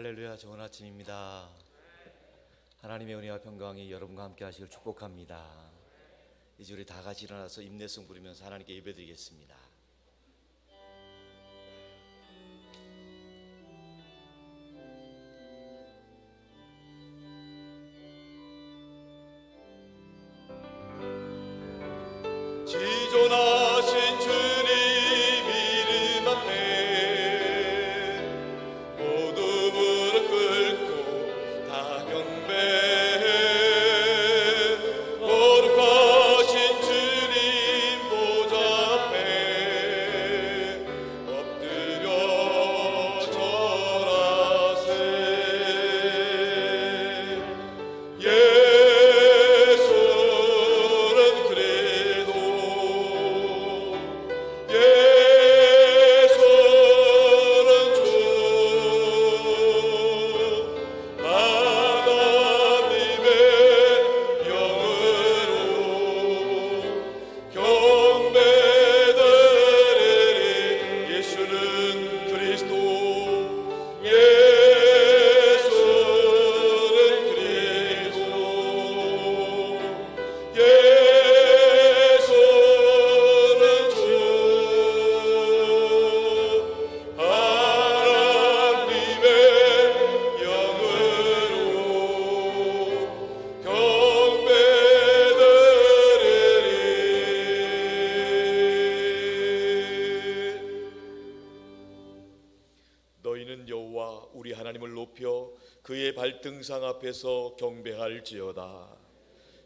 할렐루야, 좋은 아침입니다. 하나님의 은혜와 평강이 여러분과 함께 하시길 축복합니다. 이제 우리 다 같이 일어나서 임내성 부르면서 하나님께 예배드리겠습니다. 지존하신 주님 이름 앞에 모두 무릎 꿇고 다 경배해. 거룩하신 주님 보좌 앞에 엎드려 절하세. 예수는 그래도 예수는 주 하나님의 영으로 경배드리리. 예수는 그리스도 예수는 그리스도 예수는 주 하나님의 영으로 경배드리리. 너희는 여호와 우리 하나님을 높여 그의 발등상 앞에서 경배할지어다.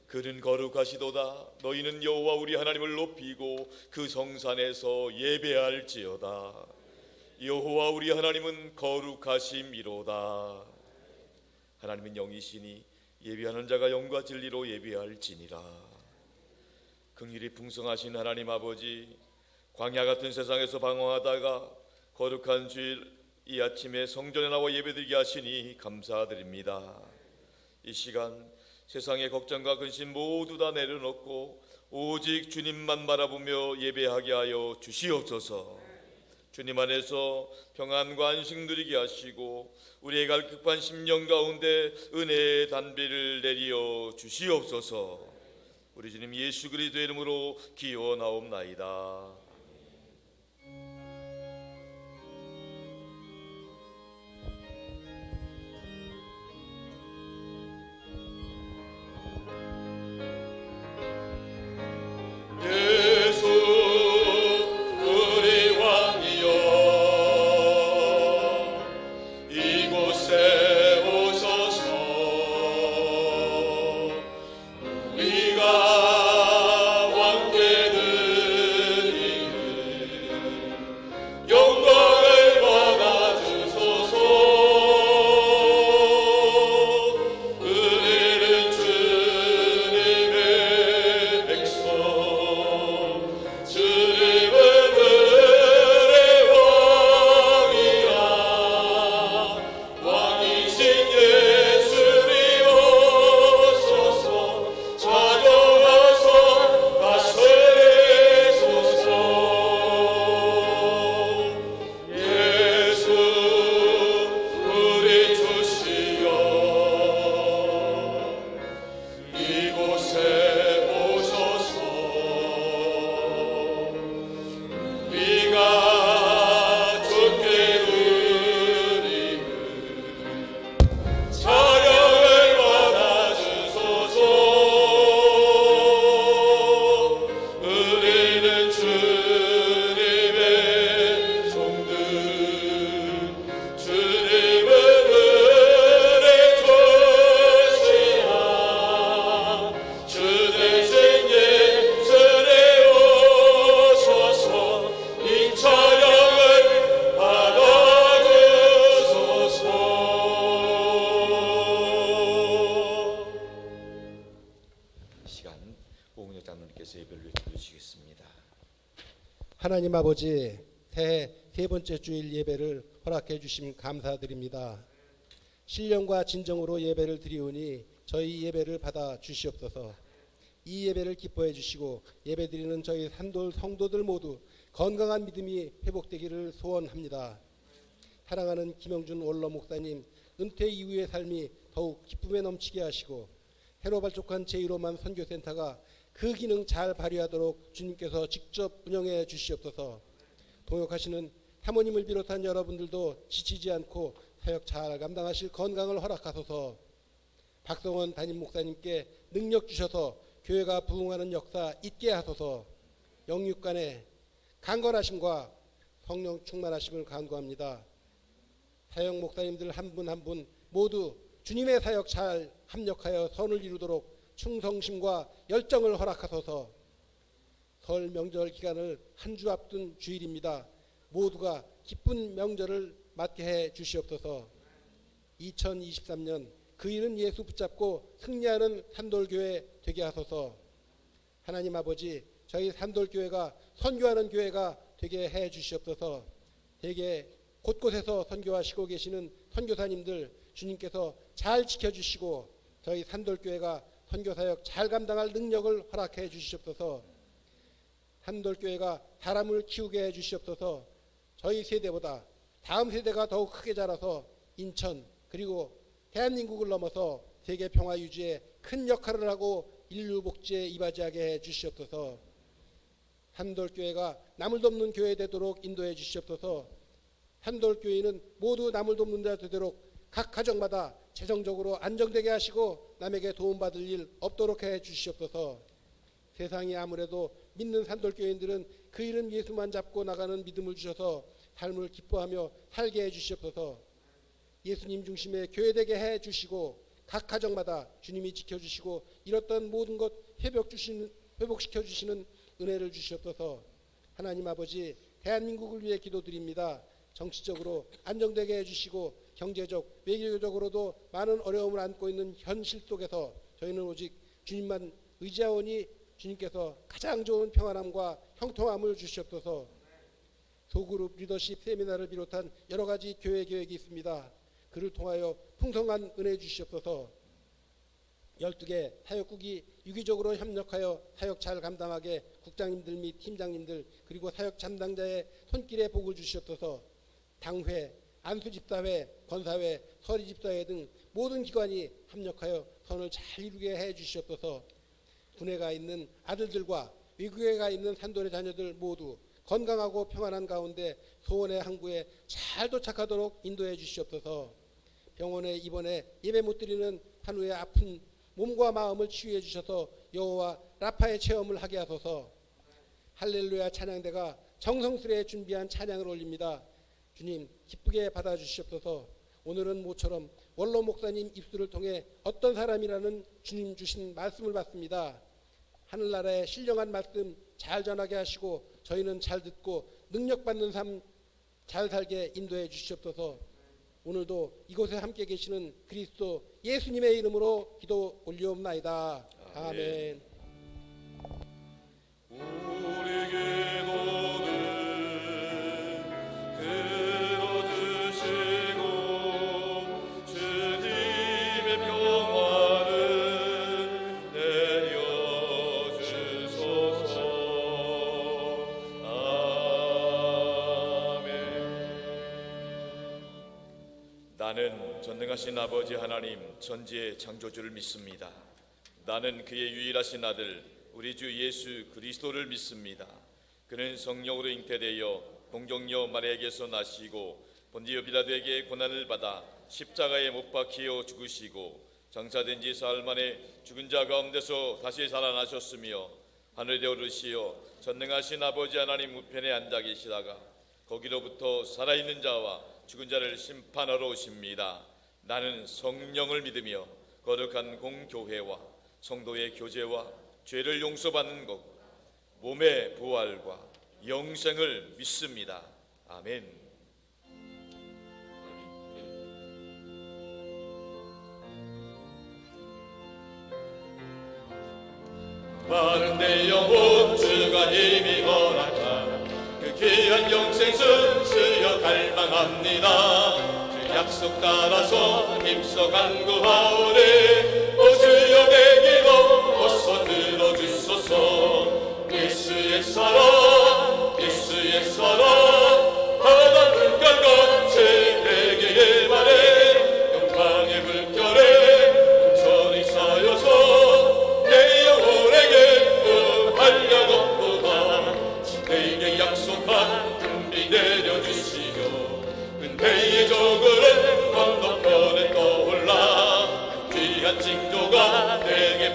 그는 거룩하시도다. 너희는 여호와 우리 하나님을 높이고 그 성산에서 예배할지어다. 여호와 우리 하나님은 거룩하심이로다. 하나님은 영이시니 예배하는 자가 영과 진리로 예배할지니라. 긍휼이 풍성하신 하나님 아버지, 광야 같은 세상에서 방황하다가 거룩한 주일 이 아침에 성전에 나와 예배드리게 하시니 감사드립니다. 이 시간 세상의 걱정과 근심 모두 다 내려놓고 오직 주님만 바라보며 예배하게 하여 주시옵소서. 주님 안에서 평안과 안식 누리게 하시고 우리의 갈급한 심령 가운데 은혜의 단비를 내리어 주시옵소서. 우리 주님 예수 그리스도의 이름으로 기원하옵나이다. 예수 우리 왕이여 이곳에 오셔서 우리가 왕께 드리는 영광을 받아주소서. 우리는 주님의 백성 주님은 그의 왕이라. 왕이신 예수님 오셔서 찾아와서 다스리소서. 예수 우리 주시여 이곳에 오셔서 우리가 주께 드리는 찬양을 받아주소서. 우리는 주님의 종들 주님은 은혜 주시라. 주 대신 예수님 오셔서 이 찬양을 받아주소서. 이 시간 오은혁 장로님께서 예배를 드리시겠습니다. 하나님 아버지, 새해 세 번째 주일 예배를 허락해 주심 감사드립니다. 신령과 진정으로 예배를 드리오니 저희 예배를 받아 주시옵소서. 이 예배를 기뻐해 주시고 예배드리는 저희 산돌 성도들 모두 건강한 믿음이 회복되기를 소원합니다. 사랑하는 김영준 원로 목사님, 은퇴 이후의 삶이 더욱 기쁨에 넘치게 하시고 해로발족한 제1호만 선교센터가 그 기능 잘 발휘하도록 주님께서 직접 운영해 주시옵소서. 동역하시는 사모님을 비롯한 여러분들도 지치지 않고 사역 잘 감당하실 건강을 허락하소서. 박성원 담임 목사님께 능력 주셔서 교회가 부흥하는 역사 있게 하소서. 영육간의 강건하심과 성령 충만하심을 간구합니다. 사역 목사님들 한 분 한 분 모두 주님의 사역 잘 합력하여 선을 이루도록 충성심과 열정을 허락하소서. 설 명절 기간을 한 주 앞둔 주일입니다. 모두가 기쁜 명절을 맞게 해 주시옵소서. 2023년 그 일은 예수 붙잡고 승리하는 산돌교회 되게 하소서. 하나님 아버지, 저희 산돌교회가 선교하는 교회가 되게 해 주시옵소서. 세계 곳곳에서 선교하시고 계시는 선교사님들 주님께서 잘 지켜주시고 저희 산돌교회가 선교사역 잘 감당할 능력을 허락해 주시옵소서. 산돌교회가 사람을 키우게 해 주시옵소서. 저희 세대보다 다음 세대가 더욱 크게 자라서 인천 그리고 대한민국을 넘어서 세계 평화 유지에 큰 역할을 하고 인류 복지에 이바지하게 해 주시옵소서. 산돌교회가 남을 돕는 교회 되도록 인도해 주시옵소서. 산돌교회는 모두 남을 돕는 자 되도록 각 가정마다 재정적으로 안정되게 하시고 남에게 도움받을 일 없도록 해 주시옵소서. 세상이 아무래도 믿는 산돌교회인들은 그 이름 예수만 잡고 나가는 믿음을 주셔서 삶을 기뻐하며 살게 해 주시옵소서. 예수님 중심의 교회되게 해 주시고 각 가정마다 주님이 지켜주시고 잃었던 모든 것 회복시켜 주시는 은혜를 주시옵소서. 하나님 아버지, 대한민국을 위해 기도드립니다. 정치적으로 안정되게 해주시고 경제적, 외교적으로도 많은 어려움을 안고 있는 현실 속에서 저희는 오직 주님만 의지하오니 주님께서 가장 좋은 평안함과 형통함을 주시옵소서. 소그룹 리더십 세미나를 비롯한 여러 가지 교회 계획이 있습니다. 그를 통하여 풍성한 은혜 주시옵소서. 12개 사역국이 유기적으로 협력하여 사역 잘 감당하게 국장님들 및 팀장님들 그리고 사역 담당자의 손길에 복을 주시옵소서. 당회, 안수집사회, 권사회, 서리집사회 등 모든 기관이 합력하여 선을 잘 이루게 해 주시옵소서. 군에 가 있는 아들들과 외국에 가 있는 산돌의 자녀들 모두 건강하고 평안한 가운데 소원의 항구에 잘 도착하도록 인도해 주시옵소서. 병원에 입원해 예배 못 드리는 환우의 아픈 몸과 마음을 치유해 주셔서 여호와 라파의 체험을 하게 하소서. 할렐루야 찬양대가 정성스레 준비한 찬양을 올립니다. 주님 기쁘게 받아주시옵소서. 오늘은 모처럼 원로 목사님 입술을 통해 어떤 사람이라는 주님 주신 말씀을 받습니다. 하늘나라의 신령한 말씀 잘 전하게 하시고 저희는 잘 듣고 능력받는 삶 잘 살게 인도해 주시옵소서. 오늘도 이곳에 함께 계시는 그리스도 예수님의 이름으로 기도 올리옵나이다. 아멘. 우리 기도는 들어주시고 주님의 평화를 내려주소서. 아멘. 나는 전능하신 아버지 하나님 전지의 창조주를 믿습니다. 나는 그의 유일하신 아들 우리 주 예수 그리스도를 믿습니다. 그는 성령으로 잉태되어 동정녀 마리아에게서 나시고 본디오 빌라도에게 고난을 받아 십자가에 못 박혀 죽으시고 장사된 지 사흘 만에 죽은 자 가운데서 다시 살아나셨으며 하늘에 오르시어 전능하신 아버지 하나님 우편에 앉아 계시다가 거기로부터 살아있는 자와 죽은 자를 심판하러 오십니다. 나는 성령을 믿으며 거룩한 공교회와 성도의 교제와 죄를 용서받는 것, 몸의 부활과 영생을 믿습니다. 아멘. 많은 내 영혼 주가 이미 허락한 그 귀한 영생수 주여 갈망합니다. 주 약속 따라서 힘써 간구하오니 오 주여 내 기도 어서 들어주소서. 예수의 사랑 예수의 사랑 바다 물결같이 내게 말해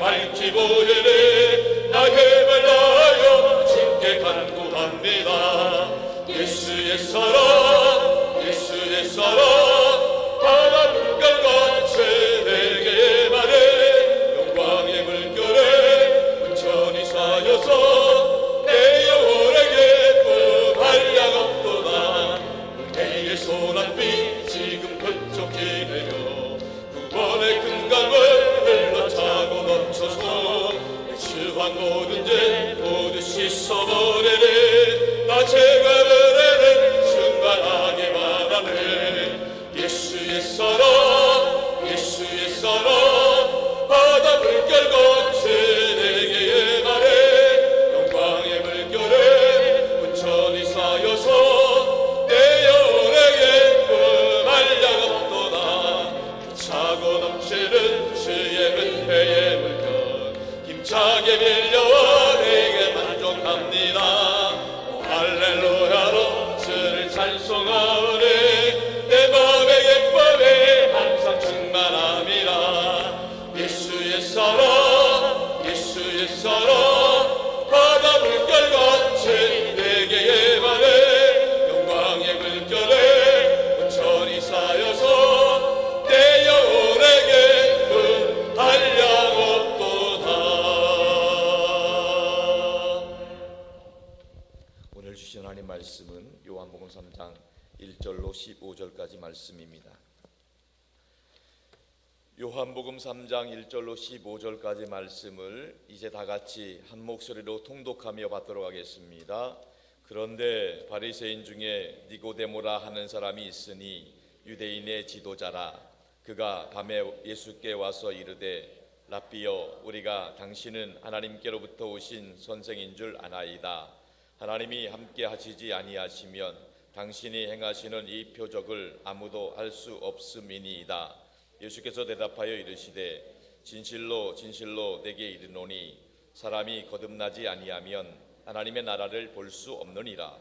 밝히 보이네. 나 힘을 다하여 주께 간구합니다. 예수의 사랑, 예수의 사랑, 바다 물결같이 내게 임하네. 영광의 물결에 온전히 쌓여서 내 영혼의 기쁨 한량 없도다. 내의 소란빛 지금 끈적이네요. 두 번의 큰 강을 흘러차고 넘쳐서 수한 모든 죄 모두 씻어버리네. 나 죄가를 순간하게 바라네. 예수의 사랑, 예수의 사랑, 바다 물결같이 내게 임하네. 영광의 물결에 온전히 쌓여서 내 영혼의 기쁨 한량 없도다. 차고 넘치는 주의 은혜의 물결 힘차게 밀려와 내게 만족합니다. 오 할렐루야로 주를 찬송하오니 내 맘의 기쁨에 항상 충만함이라. 예수의 사랑, 예수의 사랑, 바다 물결같이 내게 임하네. 영광의 물결에 온전히 쌓여서 내 영혼의 기쁨 한량 없도다. 오늘 주신 하나님 말씀은 요한복음 3장 1절로 15절까지 말씀입니다. 요한복음 3장 1절로 15절까지 말씀을 이제 다 같이 한 목소리로 통독하며 받도록 하겠습니다. 그런데 바리새인 중에 니고데모라 하는 사람이 있으니 유대인의 지도자라. 그가 밤에 예수께 와서 이르되 랍비여, 우리가 당신은 하나님께로부터 오신 선생인 줄 아나이다. 하나님이 함께 하시지 아니하시면 당신이 행하시는 이 표적을 아무도 할 수 없음이니이다. 예수께서 대답하여 이르시되 진실로 진실로 내게 이르노니 사람이 거듭나지 아니하면 하나님의 나라를 볼 수 없느니라.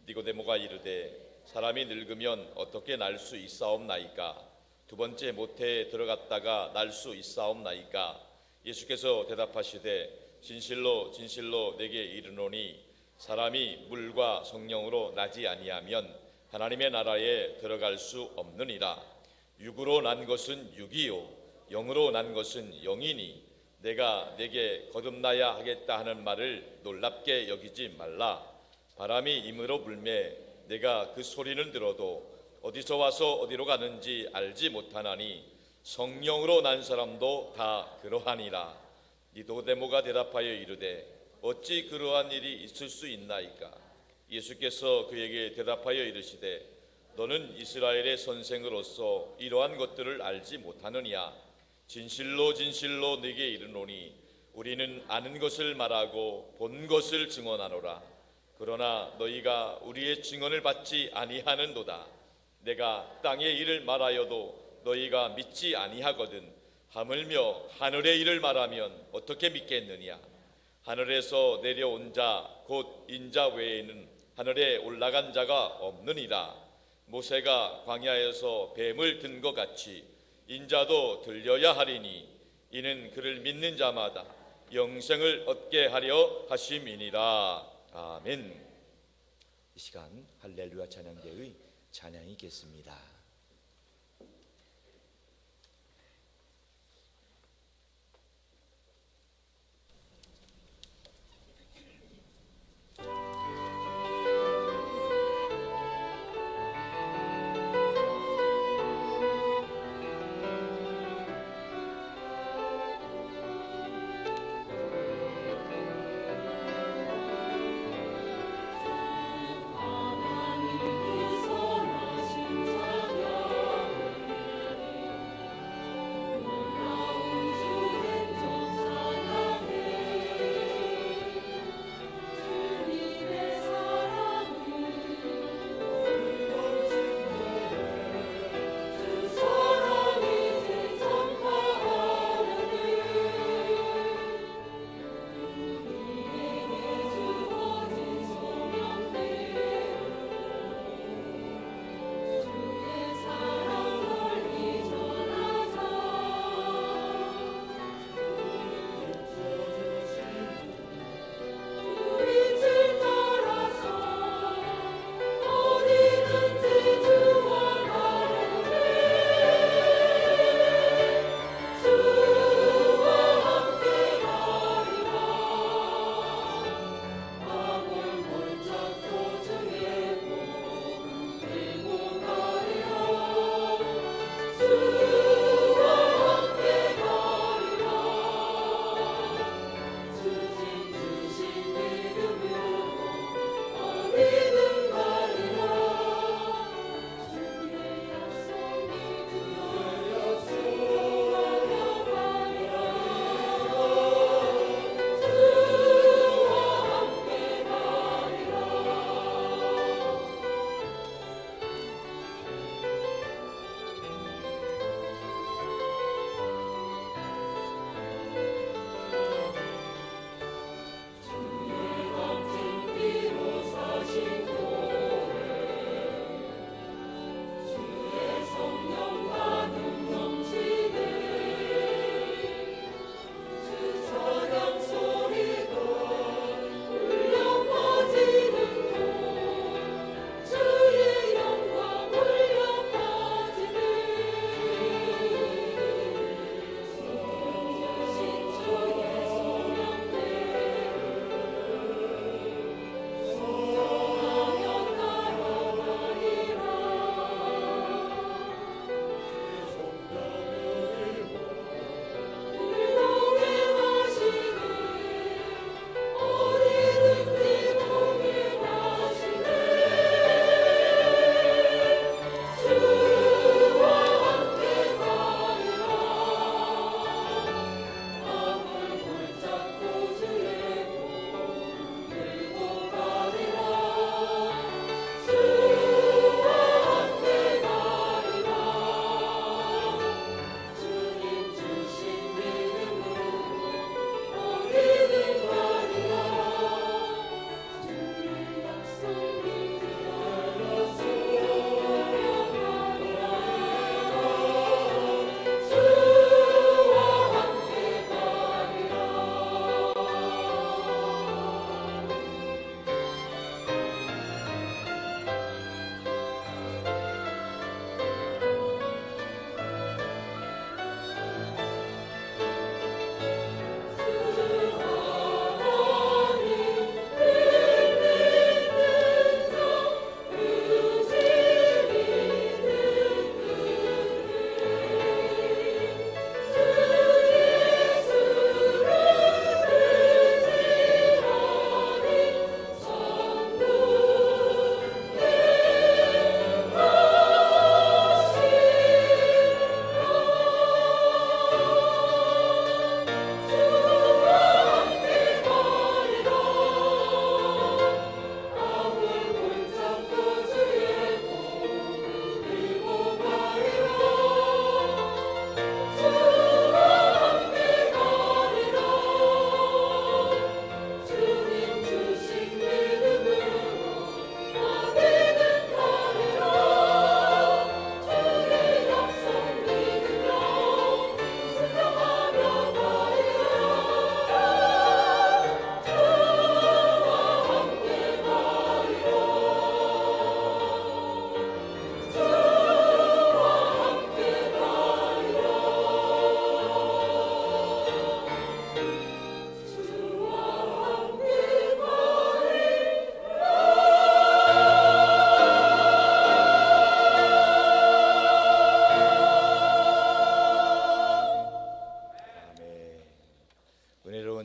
니고데모가 이르되 사람이 늙으면 어떻게 날 수 있사옵나이까? 두 번째 모태에 들어갔다가 날 수 있사옵나이까? 예수께서 대답하시되 진실로 진실로 내게 이르노니 사람이 물과 성령으로 나지 아니하면 하나님의 나라에 들어갈 수 없느니라. 육으로 난 것은 육이요 영으로 난 것은 영이니 내가 내게 거듭나야 하겠다 하는 말을 놀랍게 여기지 말라. 바람이 임으로 불매 내가 그 소리는 들어도 어디서 와서 어디로 가는지 알지 못하나니 성령으로 난 사람도 다 그러하니라. 니고데모가 대답하여 이르되 어찌 그러한 일이 있을 수 있나이까? 예수께서 그에게 대답하여 이르시되 너는 이스라엘의 선생으로서 이러한 것들을 알지 못하느냐? 진실로 진실로 네게 이르노니 우리는 아는 것을 말하고 본 것을 증언하노라. 그러나 너희가 우리의 증언을 받지 아니하는도다. 내가 땅의 일을 말하여도 너희가 믿지 아니하거든. 하물며 하늘의 일을 말하면 어떻게 믿겠느냐? 하늘에서 내려온 자 곧 인자 외에는 하늘에 올라간 자가 없느니라. 모세가 광야에서 뱀을 든 것 같이 인자도 들려야 하리니 이는 그를 믿는 자마다 영생을 얻게 하려 하심이니라. 아멘. 이 시간 할렐루야 찬양대의 찬양이 있겠습니다. 하나님께서 나신 자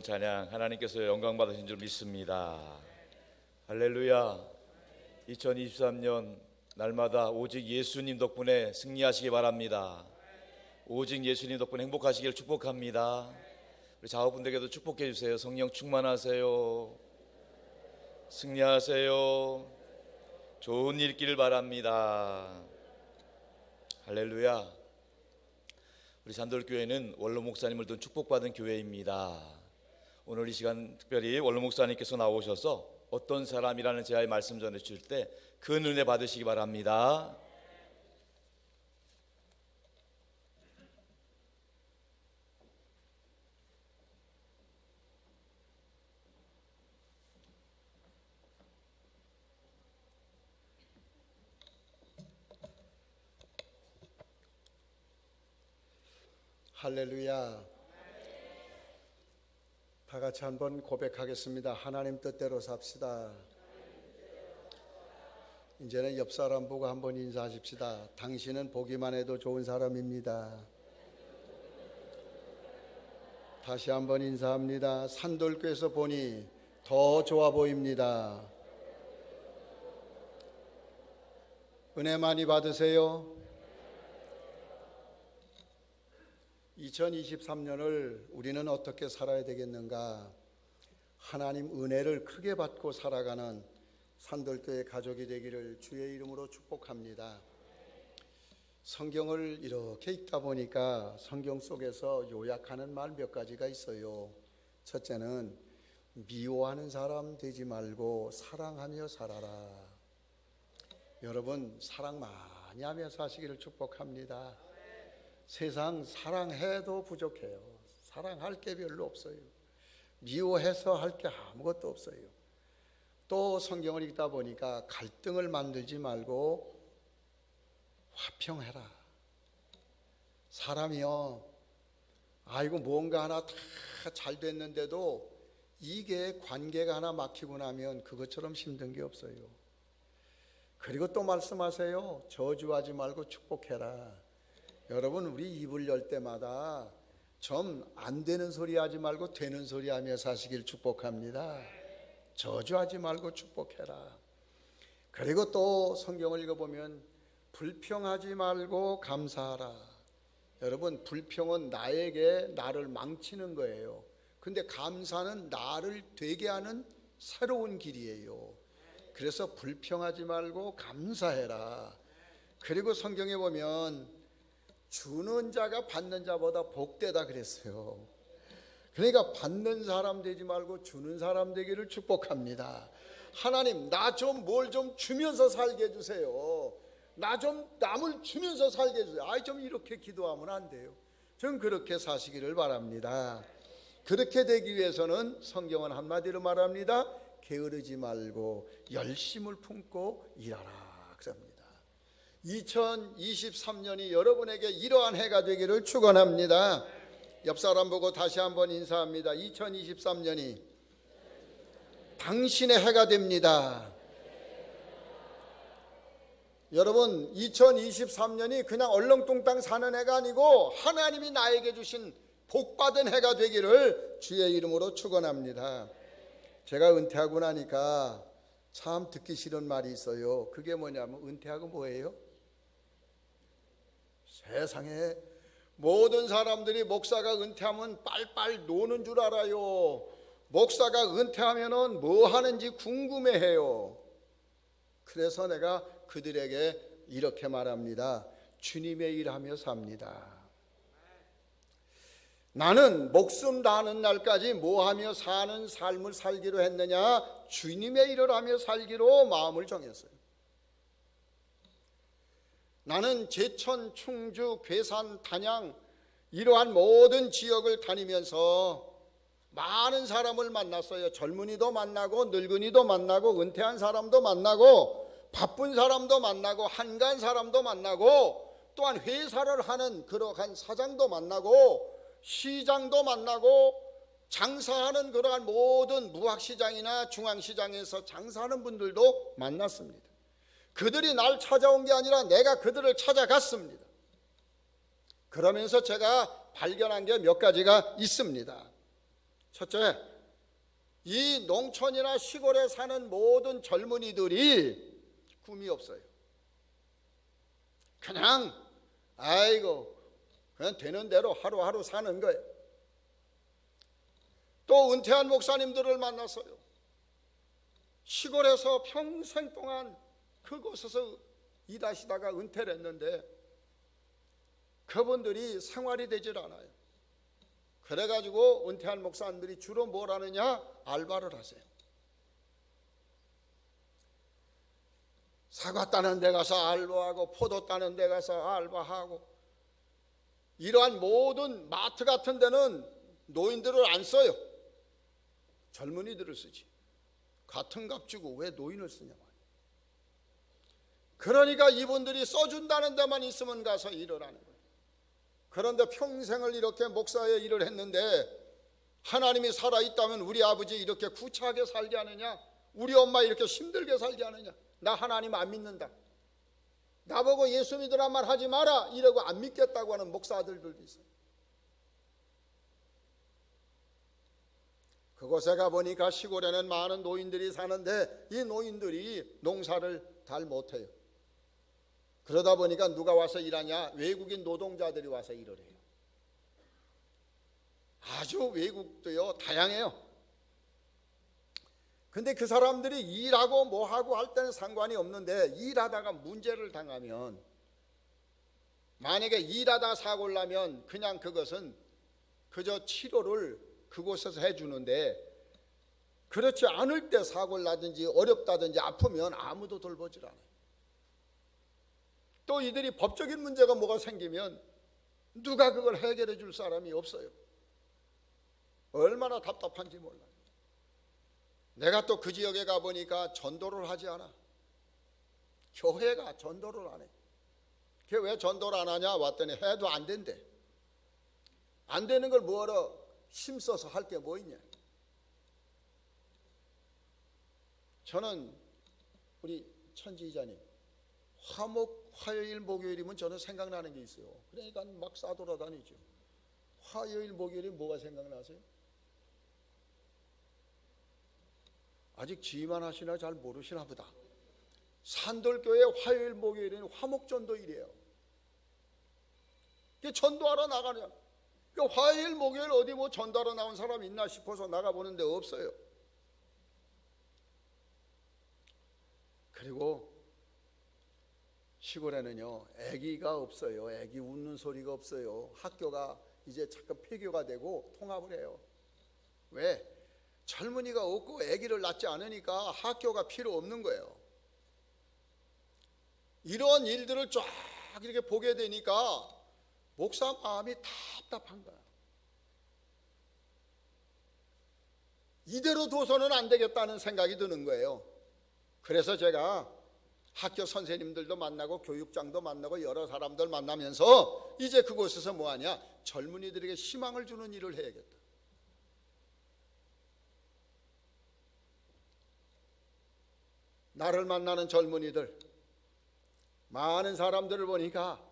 기쁜 찬양 하나님께서 영광 받으신 줄 믿습니다. 할렐루야. 2023년 날마다 오직 예수님 덕분에 승리하시기 바랍니다. 오직 예수님 덕분에 행복하시길 축복합니다. 우리 자녀분들에게도 축복해 주세요. 성령 충만하세요. 승리하세요. 좋은 일 있기를 바랍니다. 할렐루야. 우리 산돌교회는 원로 목사님을 둔 축복받은 교회입니다. 오늘 이 시간 특별히 원로 목사님께서 나오셔서 어떤 사람이라는 제아의 말씀 전해 주실 때 그 은혜 받으시기 바랍니다. 할렐루야. 다 같이 한번 고백하겠습니다. 하나님 뜻대로 삽시다. 이제는 옆 사람 보고 한번 인사하십시다. 당신은 보기만 해도 좋은 사람입니다. 다시 한번 인사합니다. 산돌교에서 보니 더 좋아 보입니다. 은혜 많이 받으세요. 2023년을 우리는 어떻게 살아야 되겠는가? 하나님 은혜를 크게 받고 살아가는 산돌교회 가족이 되기를 주의 이름으로 축복합니다. 성경을 이렇게 읽다 보니까 성경 속에서 요약하는 말 몇 가지가 있어요. 첫째는 미워하는 사람 되지 말고 사랑하며 살아라. 여러분 사랑 많이 하며 사시기를 축복합니다. 세상 사랑해도 부족해요. 사랑할 게 별로 없어요. 미워해서 할 게 아무것도 없어요. 또 성경을 읽다 보니까 갈등을 만들지 말고 화평해라. 사람이요, 아이고 뭔가 하나 다 잘 됐는데도 이게 관계가 하나 막히고 나면 그것처럼 힘든 게 없어요. 그리고 또 말씀하세요. 저주하지 말고 축복해라. 여러분 우리 입을 열 때마다 좀 안 되는 소리 하지 말고 되는 소리 하며 사시길 축복합니다. 저주하지 말고 축복해라. 그리고 또 성경을 읽어보면 불평하지 말고 감사하라. 여러분 불평은 나를 망치는 거예요. 근데 감사는 나를 되게 하는 새로운 길이에요. 그래서 불평하지 말고 감사해라. 그리고 성경에 보면 주는 자가 받는 자보다 복되다 그랬어요. 그러니까 받는 사람 되지 말고 주는 사람 되기를 축복합니다. 하나님 나 좀 뭘 좀 주면서 살게 해주세요. 나 좀 남을 주면서 살게 해주세요. 아이 좀 이렇게 기도하면 안 돼요. 전 그렇게 사시기를 바랍니다. 그렇게 되기 위해서는 성경은 한마디로 말합니다. 게으르지 말고 열심을 품고 일하라 그럽니다. 2023년이 여러분에게 이러한 해가 되기를 축원합니다. 옆 사람 보고 다시 한번 인사합니다. 2023년이 당신의 해가 됩니다. 여러분 2023년이 그냥 얼렁뚱땅 사는 해가 아니고 하나님이 나에게 주신 복받은 해가 되기를 주의 이름으로 축원합니다. 제가 은퇴하고 나니까 참 듣기 싫은 말이 있어요. 그게 뭐냐면 은퇴하고 뭐예요? 세상에 모든 사람들이 목사가 은퇴하면 빨빨 노는 줄 알아요. 목사가 은퇴하면은 뭐 하는지 궁금해해요. 그래서 내가 그들에게 이렇게 말합니다. 주님의 일하며 삽니다. 나는 목숨 다하는 날까지 뭐 하며 사는 삶을 살기로 했느냐? 주님의 일을 하며 살기로 마음을 정했어요. 나는 제천, 충주, 괴산, 단양 이러한 모든 지역을 다니면서 많은 사람을 만났어요. 젊은이도 만나고 늙은이도 만나고 은퇴한 사람도 만나고 바쁜 사람도 만나고 한가한 사람도 만나고 또한 회사를 하는 그러한 사장도 만나고 시장도 만나고 장사하는 그러한 모든 무학시장이나 중앙시장에서 장사하는 분들도 만났습니다. 그들이 날 찾아온 게 아니라 내가 그들을 찾아갔습니다. 그러면서 제가 발견한 게 몇 가지가 있습니다. 첫째, 이 농촌이나 시골에 사는 모든 젊은이들이 꿈이 없어요. 그냥 그냥 되는 대로 하루하루 사는 거예요. 또 은퇴한 목사님들을 만났어요. 시골에서 평생 동안 그곳에서 일하시다가 은퇴를 했는데 그분들이 생활이 되질 않아요. 그래가지고 은퇴한 목사님들이 주로 뭘 하느냐? 알바를 하세요. 사과 따는 데 가서 알바하고 포도 따는 데 가서 알바하고, 이러한 모든 마트 같은 데는 노인들을 안 써요. 젊은이들을 쓰지. 같은 값 주고 왜 노인을 쓰냐 말이에요. 그러니까 이분들이 써준다는 데만 있으면 가서 일을 하는 거예요. 그런데 평생을 이렇게 목사의 일을 했는데 하나님이 살아있다면 우리 아버지 이렇게 구차하게 살게 하느냐? 우리 엄마 이렇게 힘들게 살게 하느냐? 나 하나님 안 믿는다. 나보고 예수 믿으란 말 하지 마라 이러고 안 믿겠다고 하는 목사들도 있어요. 그곳에 가보니까 시골에는 많은 노인들이 사는데 이 노인들이 농사를 잘 못해요. 그러다 보니까 누가 와서 일하냐? 외국인 노동자들이 와서 일을 해요. 아주 외국도요 다양해요. 근데 그 사람들이 일하고 뭐하고 할 때는 상관이 없는데 일하다가 문제를 당하면, 만약에 일하다 사고를 나면 그냥 그것은 그저 치료를 그곳에서 해주는데, 그렇지 않을 때 사고를 나든지 어렵다든지 아프면 아무도 돌보질 않아요. 또 이들이 법적인 문제가 뭐가 생기면 누가 그걸 해결해 줄 사람이 없어요. 얼마나 답답한지 몰라요. 내가 또 그 지역에 가보니까 전도를 하지 않아. 교회가 전도를 안 해. 그게 왜 전도를 안 하냐? 왔더니 해도 안 된대. 안 되는 걸 뭐하러 힘써서 할 게 뭐 있냐. 저는 우리 천지 이자님 화요일 목요일이면 저는 생각나는 게 있어요. 그러니까 막 싸돌아다니죠. 화요일 목요일이 뭐가 생각나세요? 아직 지휘만 하시나 잘 모르시나 보다. 산돌교회 화요일 목요일은 화목전도일이에요. 이게 전도하러 나가냐. 그러니까 화요일 목요일 어디 뭐 전도하러 나온 사람 있나 싶어서 나가보는데 없어요. 그리고 시골에는요 애기가 없어요. 애기 웃는 소리가 없어요. 학교가 이제 잠깐 폐교가 되고 통합을 해요. 왜? 젊은이가 없고 애기를 낳지 않으니까 학교가 필요 없는 거예요. 이런 일들을 쫙 이렇게 보게 되니까 목사 마음이 답답한 거야. 이대로 둬서는 안 되겠다는 생각이 드는 거예요. 그래서 제가 학교 선생님들도 만나고 교육장도 만나고 여러 사람들 만나면서 이제 그곳에서 뭐하냐? 젊은이들에게 희망을 주는 일을 해야겠다. 나를 만나는 젊은이들, 많은 사람들을 보니까,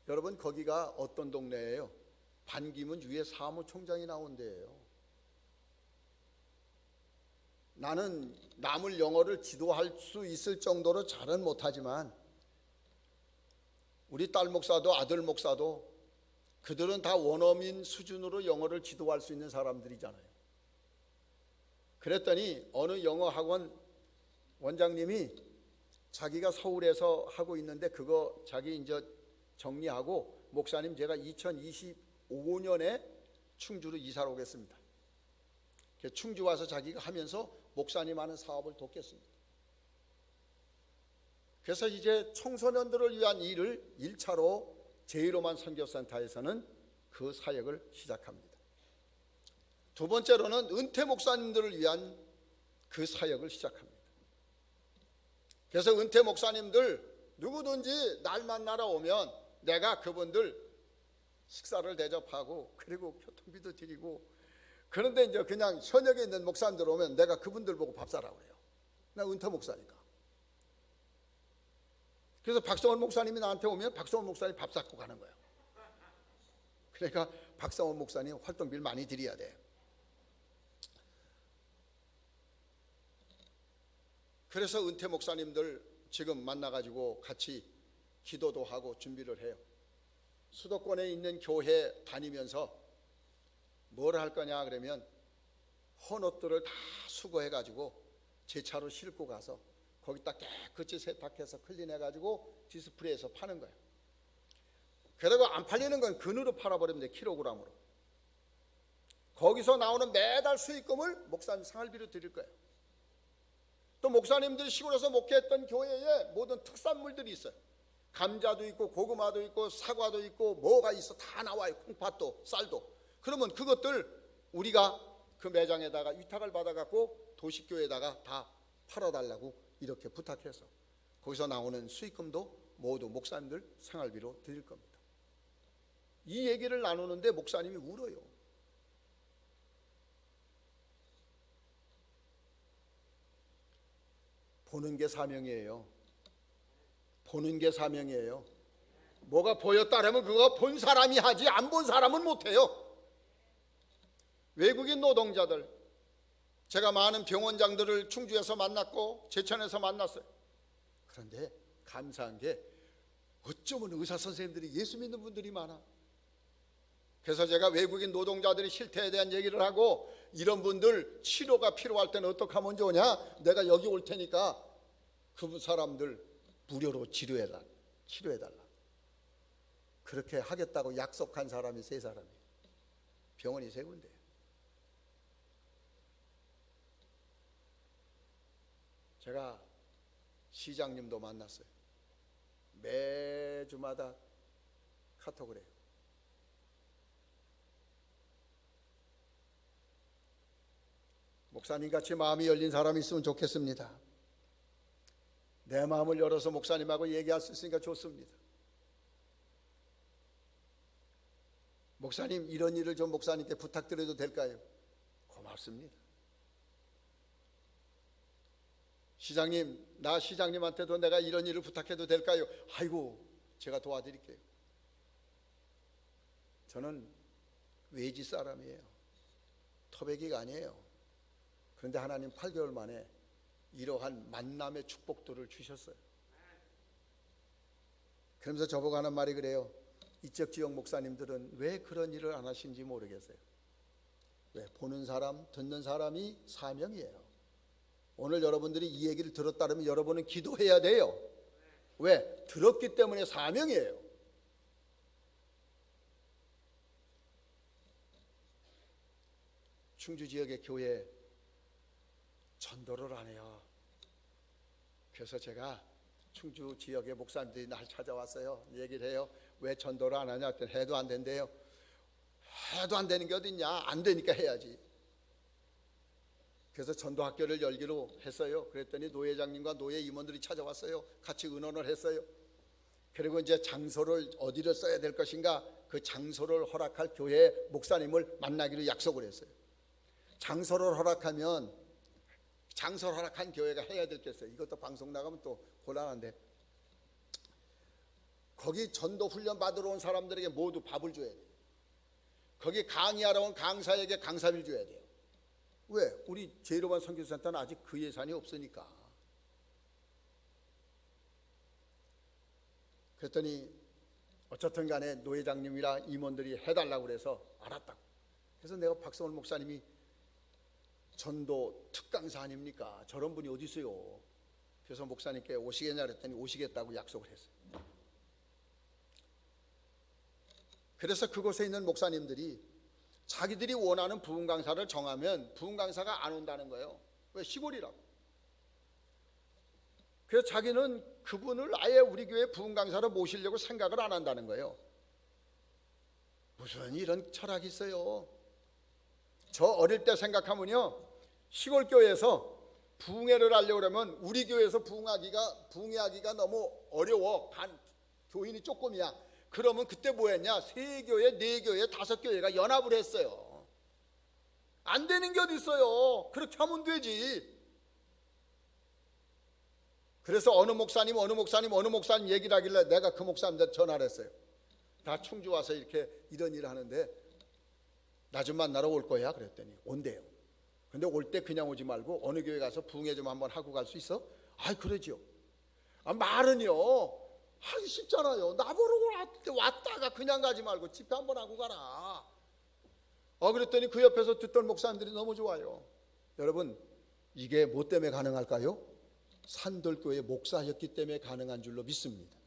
여러분 거기가 어떤 동네예요? 반기문 유해 사무총장이 나온 데예요. 나는 남을 영어를 지도할 수 있을 정도로 잘은 못하지만 우리 딸 목사도 아들 목사도 그들은 다 원어민 수준으로 영어를 지도할 수 있는 사람들이잖아요. 그랬더니 어느 영어 학원 원장님이 자기가 서울에서 하고 있는데 그거 자기 이제 정리하고, 목사님 제가 2025년에 충주로 이사를 오겠습니다. 충주 와서 자기가 하면서 목사님 하는 사업을 돕겠습니다. 그래서 이제 청소년들을 위한 일을 1차로 제1호만 선교센터에서는 그 사역을 시작합니다. 두 번째로는 은퇴 목사님들을 위한 그 사역을 시작합니다. 그래서 은퇴 목사님들 누구든지 날 만나러 오면 내가 그분들 식사를 대접하고 그리고 교통비도 드리고, 그런데 이제 그냥 현역에 있는 목사님들 오면 내가 그분들 보고 밥 사라고 그래요. 나 은퇴 목사니까. 그래서 박성원 목사님이 나한테 오면 박성원 목사님 밥 사고 가는 거예요. 그러니까 박성원 목사님 활동비를 많이 드려야 돼. 그래서 은퇴 목사님들 지금 만나가지고 같이 기도도 하고 준비를 해요. 수도권에 있는 교회 다니면서 뭘 할 거냐 그러면 헌옷들을 다 수거해가지고 제 차로 싣고 가서 거기다 깨끗이 세탁해서 클린해가지고 디스플레이에서 파는 거예요. 그리고 안 팔리는 건 근으로 팔아버리면 돼, 킬로그램으로. 거기서 나오는 매달 수익금을 목사님 생활비로 드릴 거예요. 또 목사님들이 시골에서 목회했던 교회에 모든 특산물들이 있어요. 감자도 있고 고구마도 있고 사과도 있고 뭐가 있어, 다 나와요. 콩팥도 쌀도. 그러면 그것들 우리가 그 매장에다가 위탁을 받아갖고 도시교회에다가 다 팔아달라고 이렇게 부탁해서 거기서 나오는 수익금도 모두 목사님들 생활비로 드릴 겁니다. 이 얘기를 나누는데 목사님이 울어요. 보는 게 사명이에요. 보는 게 사명이에요. 뭐가 보였다라면 그거 본 사람이 하지 안 본 사람은 못해요. 외국인 노동자들, 제가 많은 병원장들을 충주에서 만났고 제천에서 만났어요. 그런데 감사한 게 어쩌면 의사 선생님들이 예수 믿는 분들이 많아. 그래서 제가 외국인 노동자들의 실태에 대한 얘기를 하고, 이런 분들 치료가 필요할 때는 어떻게 하면 좋으냐, 내가 여기 올 테니까 그 사람들 무료로 치료해달라. 그렇게 하겠다고 약속한 사람이 3사람이에요. 병원이 3군데. 제가 시장님도 만났어요. 매주마다 카톡을 해요. 목사님같이 마음이 열린 사람이 있으면 좋겠습니다. 내 마음을 열어서 목사님하고 얘기할 수 있으니까 좋습니다. 목사님, 이런 일을 좀 목사님께 부탁드려도 될까요? 고맙습니다. 시장님, 나 시장님한테도 내가 이런 일을 부탁해도 될까요? 아이고, 제가 도와드릴게요. 저는 외지 사람이에요. 터베기가 아니에요. 그런데 하나님 8개월 만에 이러한 만남의 축복들을 주셨어요. 그러면서 저보고 하는 말이 그래요. 이쪽 지역 목사님들은 왜 그런 일을 안 하시는지 모르겠어요. 왜? 보는 사람, 듣는 사람이 사명이에요. 오늘 여러분들이 이 얘기를 들었다면 여러분은 기도해야 돼요. 왜? 들었기 때문에 사명이에요. 충주 지역의 교회 전도를 안 해요. 그래서 제가 충주 지역의 목사님들이 날 찾아왔어요. 얘기를 해요. 왜 전도를 안 하냐 했더니 해도 안 된대요. 해도 안 되는 게 어딨냐. 안 되니까 해야지. 그래서 전도학교를 열기로 했어요. 그랬더니 노회장님과 노회 임원들이 찾아왔어요. 같이 의논을 했어요. 그리고 이제 장소를 어디를 써야 될 것인가, 그 장소를 허락할 교회 목사님을 만나기로 약속을 했어요. 장소를 허락하면, 장소를 허락한 교회가 해야 될 게 있어요. 이것도 방송 나가면 또 곤란한데, 거기 전도 훈련 받으러 온 사람들에게 모두 밥을 줘야 돼요. 거기 강의하러 온 강사에게 강사비를 줘야 돼요. 왜? 우리 제일로반 선교센터는 아직 그 예산이 없으니까. 그랬더니 어쨌든 간에 노회장님이랑 임원들이 해달라고 그래서 알았다고. 그래서 내가 박성원 목사님이 전도 특강사 아닙니까? 저런 분이 어디 있어요? 그래서 목사님께 오시겠냐 그랬더니 오시겠다고 약속을 했어요. 그래서 그곳에 있는 목사님들이 자기들이 원하는 부흥 강사를 정하면 부흥 강사가 안 온다는 거예요. 왜? 시골이라고. 그래서 자기는 그분을 아예 우리 교회 부흥 강사로 모시려고 생각을 안 한다는 거예요. 무슨 이런 철학이 있어요. 저 어릴 때 생각하면요, 시골 교회에서 부흥회를 하려고 그러면 우리 교회에서 부흥회하기가 너무 어려워. 교인이 조금이야. 그러면 그때 뭐 했냐? 3교회, 4교회, 5교회가 연합을 했어요. 안 되는 게 어디 있어요. 그렇게 하면 되지. 그래서 어느 목사님 얘기를 하길래 내가 그 목사님한테 전화를 했어요. 다 충주 와서 이렇게 이런 일을 하는데 나 좀 만나러 올 거야 그랬더니 온대요. 근데 올 때 그냥 오지 말고 어느 교회 가서 부흥회 좀 한번 하고 갈 수 있어? 그러죠. 말은요 하기 쉽잖아요. 나보러 왔다가 그냥 가지 말고 집회 한번 하고 가라. 그랬더니 그 옆에서 듣던 목사님들이 너무 좋아요. 여러분, 이게 뭐 때문에 가능할까요? 산돌교회 목사였기 때문에 가능한 줄로 믿습니다.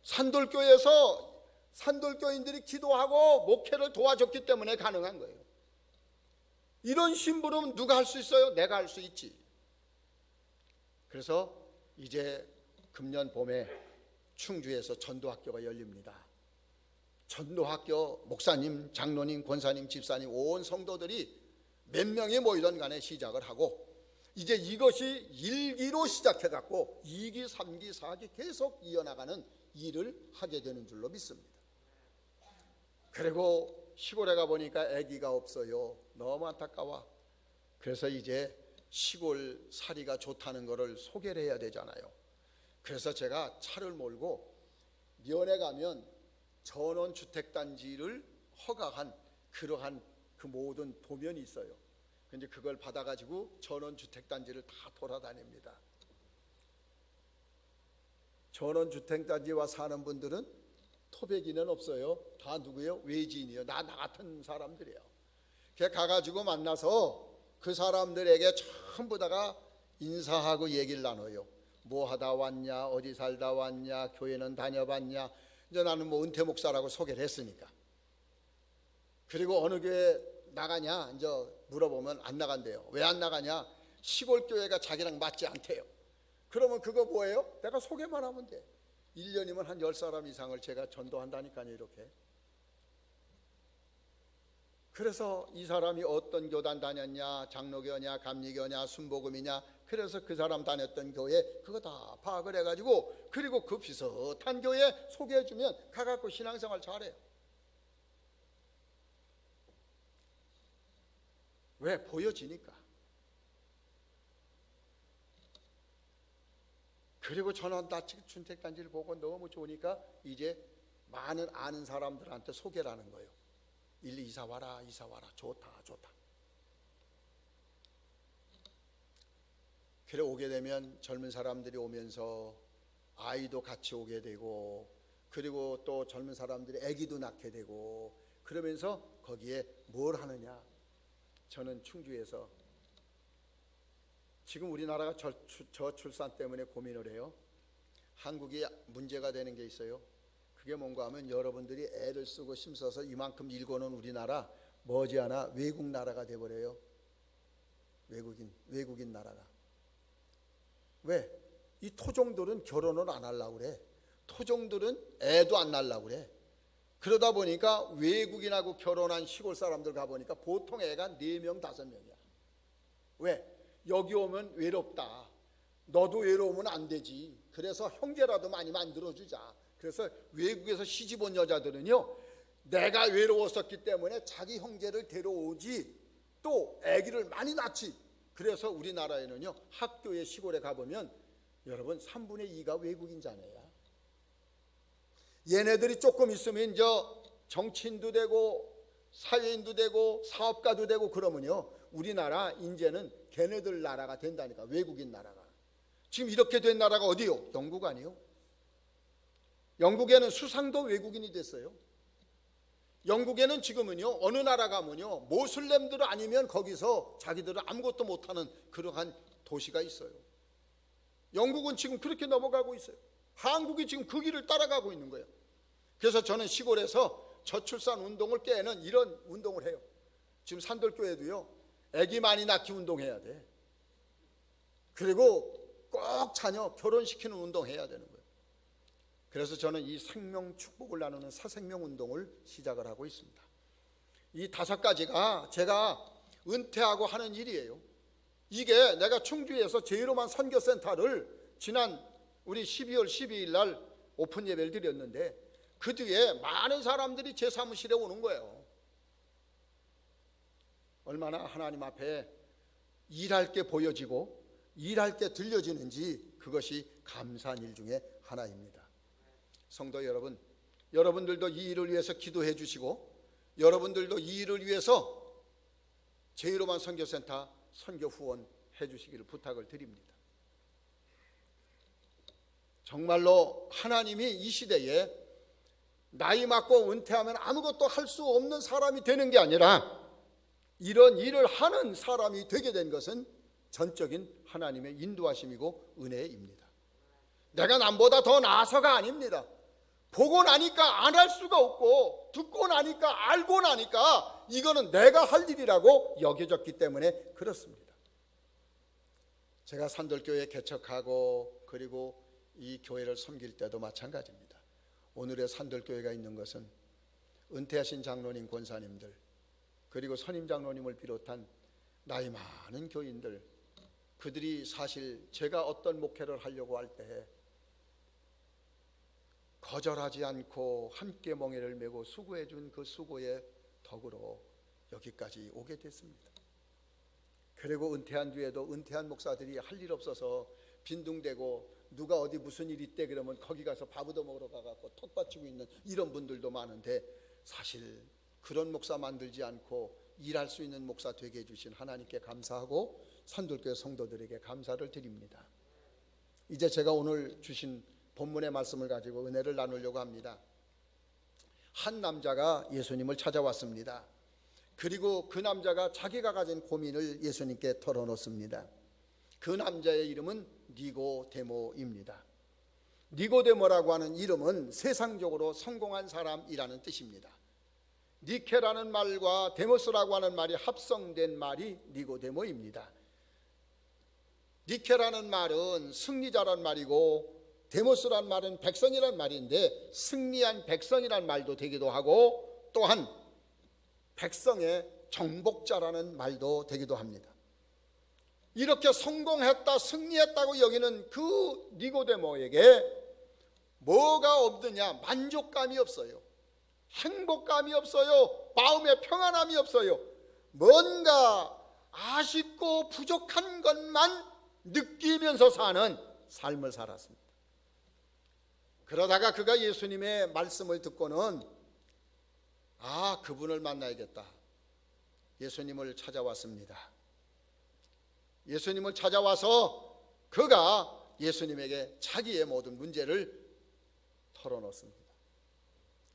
산돌교회에서 산돌교인들이 기도하고 목회를 도와줬기 때문에 가능한 거예요. 이런 심부름 누가 할 수 있어요? 내가 할 수 있지. 그래서 이제 금년 봄에 충주에서 전도학교가 열립니다. 전도학교 목사님, 장로님, 권사님, 집사님 온 성도들이 몇 명이 모이던 간에 시작을 하고, 이제 이것이 1기로 시작해갖고 2기, 3기, 4기 계속 이어나가는 일을 하게 되는 줄로 믿습니다. 그리고 시골에 가보니까 아기가 없어요. 너무 안타까워. 그래서 이제 시골 살이가 좋다는 것을 소개를 해야 되잖아요. 그래서 제가 차를 몰고 면에 가면 전원주택단지를 허가한 그러한 그 모든 도면이 있어요. 근데 그걸 받아가지고 전원주택단지를 다 돌아다닙니다. 전원주택단지와 사는 분들은 토백이는 없어요. 다 누구예요? 외지인이에요. 나 같은 사람들이에요. 가가지고 만나서 그 사람들에게 전부 다가 인사하고 얘기를 나눠요. 뭐 하다 왔냐, 어디 살다 왔냐, 교회는 다녀봤냐. 이제 나는 뭐 은퇴 목사라고 소개를 했으니까. 그리고 어느 교회 나가냐 이제 물어보면 안 나간대요. 왜 안 나가냐? 시골 교회가 자기랑 맞지 않대요. 그러면 그거 뭐예요? 내가 소개만 하면 돼. 1년이면 한 10사람 이상을 제가 전도한다니까요. 이렇게. 그래서 이 사람이 어떤 교단 다녔냐, 장로교냐, 감리교냐, 순복음이냐, 그래서 그 사람 다녔던 교회 그거 다 파악을 해가지고, 그리고 그 비슷한 교회 소개해주면 가갖고 신앙생활 잘해요. 왜? 보여지니까. 그리고 전원주택단지를 보고 너무 좋으니까 이제 많은 아는 사람들한테 소개를 하는 거예요. 일리 이사 와라, 이사 와라. 좋다, 좋다. 그래 오게 되면 젊은 사람들이 오면서 아이도 같이 오게 되고, 그리고 또 젊은 사람들이 아기도 낳게 되고, 그러면서 거기에 뭘 하느냐? 저는 충주에서 지금 우리나라가 저출산 때문에 고민을 해요. 한국이 문제가 되는 게 있어요. 그게 뭔가 하면 여러분들이 애를 쓰고 힘써서 이만큼 일궈놓은 우리나라 머지않아 외국 나라가 돼버려요. 외국인 나라가. 왜? 이 토종들은 결혼을 안 하려고 그래. 토종들은 애도 안 낳으려고 그래. 그러다 보니까 외국인하고 결혼한 시골 사람들 가보니까 보통 애가 4명, 5명이야. 왜? 여기 오면 외롭다. 너도 외로우면 안 되지. 그래서 형제라도 많이 만들어주자. 그래서 외국에서 시집 온 여자들은요, 내가 외로웠었기 때문에 자기 형제를 데려오지 또 아기를 많이 낳지. 그래서 우리나라에는요, 학교에 시골에 가보면 여러분 3분의 2가 외국인 자녀야. 얘네들이 조금 있으면 이제 정치인도 되고 사회인도 되고 사업가도 되고 그러면요, 우리나라 이제는 걔네들 나라가 된다니까. 외국인 나라가. 지금 이렇게 된 나라가 어디요? 영국 아니요? 영국에는 수상도 외국인이 됐어요. 영국에는 지금은요, 어느 나라 가면요, 모슬렘들 아니면 거기서 자기들은 아무것도 못하는 그러한 도시가 있어요. 영국은 지금 그렇게 넘어가고 있어요. 한국이 지금 그 길을 따라가고 있는 거예요. 그래서 저는 시골에서 저출산 운동을 깨는 이런 운동을 해요. 지금 산돌교회도요, 아기 많이 낳기 운동해야 돼. 그리고 꼭 자녀 결혼시키는 운동해야 되는 거예요. 그래서 저는 이 생명 축복을 나누는 사생명 운동을 시작을 하고 있습니다. 이 5가지가 제가 은퇴하고 하는 일이에요. 이게 내가 충주에서 제이로만 선교센터를 지난 우리 12월 12일 날 오픈 예배를 드렸는데, 그 뒤에 많은 사람들이 제 사무실에 오는 거예요. 얼마나 하나님 앞에 일할 게 보여지고 일할 게 들려지는지, 그것이 감사한 일 중에 하나입니다. 성도 여러분, 여러분들도 이 일을 위해서 기도해 주시고, 여러분들도 이 일을 위해서 제이로만 선교센터 선교 후원 해 주시기를 부탁을 드립니다. 정말로 하나님이 이 시대에 나이 많고 은퇴하면 아무것도 할 수 없는 사람이 되는 게 아니라 이런 일을 하는 사람이 되게 된 것은 전적인 하나님의 인도하심이고 은혜입니다. 내가 남보다 더 나아서가 아닙니다. 보고 나니까 안 할 수가 없고 듣고 나니까 알고 나니까 이거는 내가 할 일이라고 여겨졌기 때문에 그렇습니다. 제가 산돌교회 개척하고 그리고 이 교회를 섬길 때도 마찬가지입니다. 오늘의 산돌교회가 있는 것은 은퇴하신 장로님, 권사님들 그리고 선임 장로님을 비롯한 나이 많은 교인들, 그들이 사실 제가 어떤 목회를 하려고 할 때 거절하지 않고 함께 멍에를 메고 수고해 준 그 수고의 덕으로 여기까지 오게 됐습니다. 그리고 은퇴한 뒤에도 은퇴한 목사들이 할 일 없어서 빈둥대고 누가 어디 무슨 일 있대 그러면 거기 가서 밥 얻어 먹으러 가갖고 턱 받치고 있는 이런 분들도 많은데, 사실 그런 목사 만들지 않고 일할 수 있는 목사 되게 해주신 하나님께 감사하고 산돌교회 성도들에게 감사를 드립니다. 이제 제가 오늘 주신 본문의 말씀을 가지고 은혜를 나누려고 합니다. 한 남자가 예수님을 찾아왔습니다. 그리고 그 남자가 자기가 가진 고민을 예수님께 털어놓습니다. 그 남자의 이름은 니고데모입니다. 니고데모라고 하는 이름은 세상적으로 성공한 사람이라는 뜻입니다. 니케라는 말과 데모스라고 하는 말이 합성된 말이 니고데모입니다. 니케라는 말은 승리자란 말이고 데모스란 말은 백성이란 말인데 승리한 백성이란 말도 되기도 하고 또한 백성의 정복자라는 말도 되기도 합니다. 이렇게 성공했다, 승리했다고 여기는 그 니고데모에게 뭐가 없느냐? 만족감이 없어요. 행복감이 없어요. 마음의 평안함이 없어요. 뭔가 아쉽고 부족한 것만 느끼면서 사는 삶을 살았습니다. 그러다가 그가 예수님의 말씀을 듣고는 그분을 만나야겠다. 예수님을 찾아왔습니다. 예수님을 찾아와서 그가 예수님에게 자기의 모든 문제를 털어놓습니다.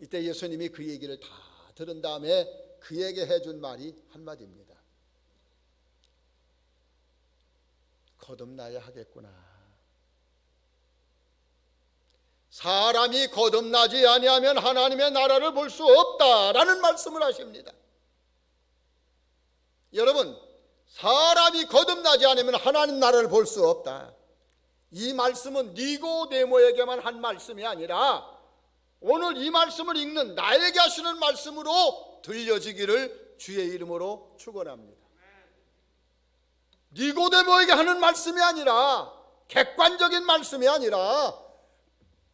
이때 예수님이 그 얘기를 다 들은 다음에 그에게 해준 말이 한마디입니다. 거듭나야 하겠구나. 사람이 거듭나지 아니하면 하나님의 나라를 볼 수 없다라는 말씀을 하십니다. 여러분, 사람이 거듭나지 않으면 하나님 나라를 볼 수 없다. 이 말씀은 니고데모에게만 한 말씀이 아니라 오늘 이 말씀을 읽는 나에게 하시는 말씀으로 들려지기를 주의 이름으로 축원합니다. 니고데모에게 하는 말씀이 아니라 객관적인 말씀이 아니라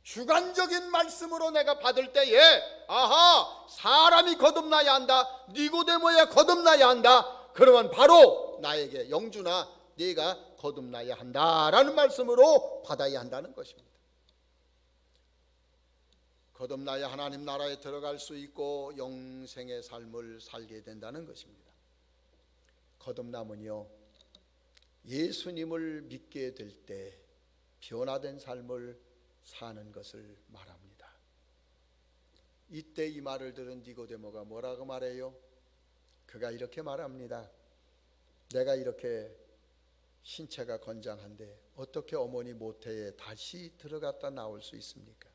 주관적인 말씀으로 내가 받을 때에 사람이 거듭나야 한다, 니고데모에 거듭나야 한다, 그러면 바로 나에게 영준아 네가 거듭나야 한다라는 말씀으로 받아야 한다는 것입니다. 거듭나야 하나님 나라에 들어갈 수 있고 영생의 삶을 살게 된다는 것입니다. 거듭남은요, 예수님을 믿게 될 때 변화된 삶을 사는 것을 말합니다. 이때 이 말을 들은 니고데모가 뭐라고 말해요? 그가 이렇게 말합니다. 내가 이렇게 신체가 건장한데 어떻게 어머니 모태에 다시 들어갔다 나올 수 있습니까?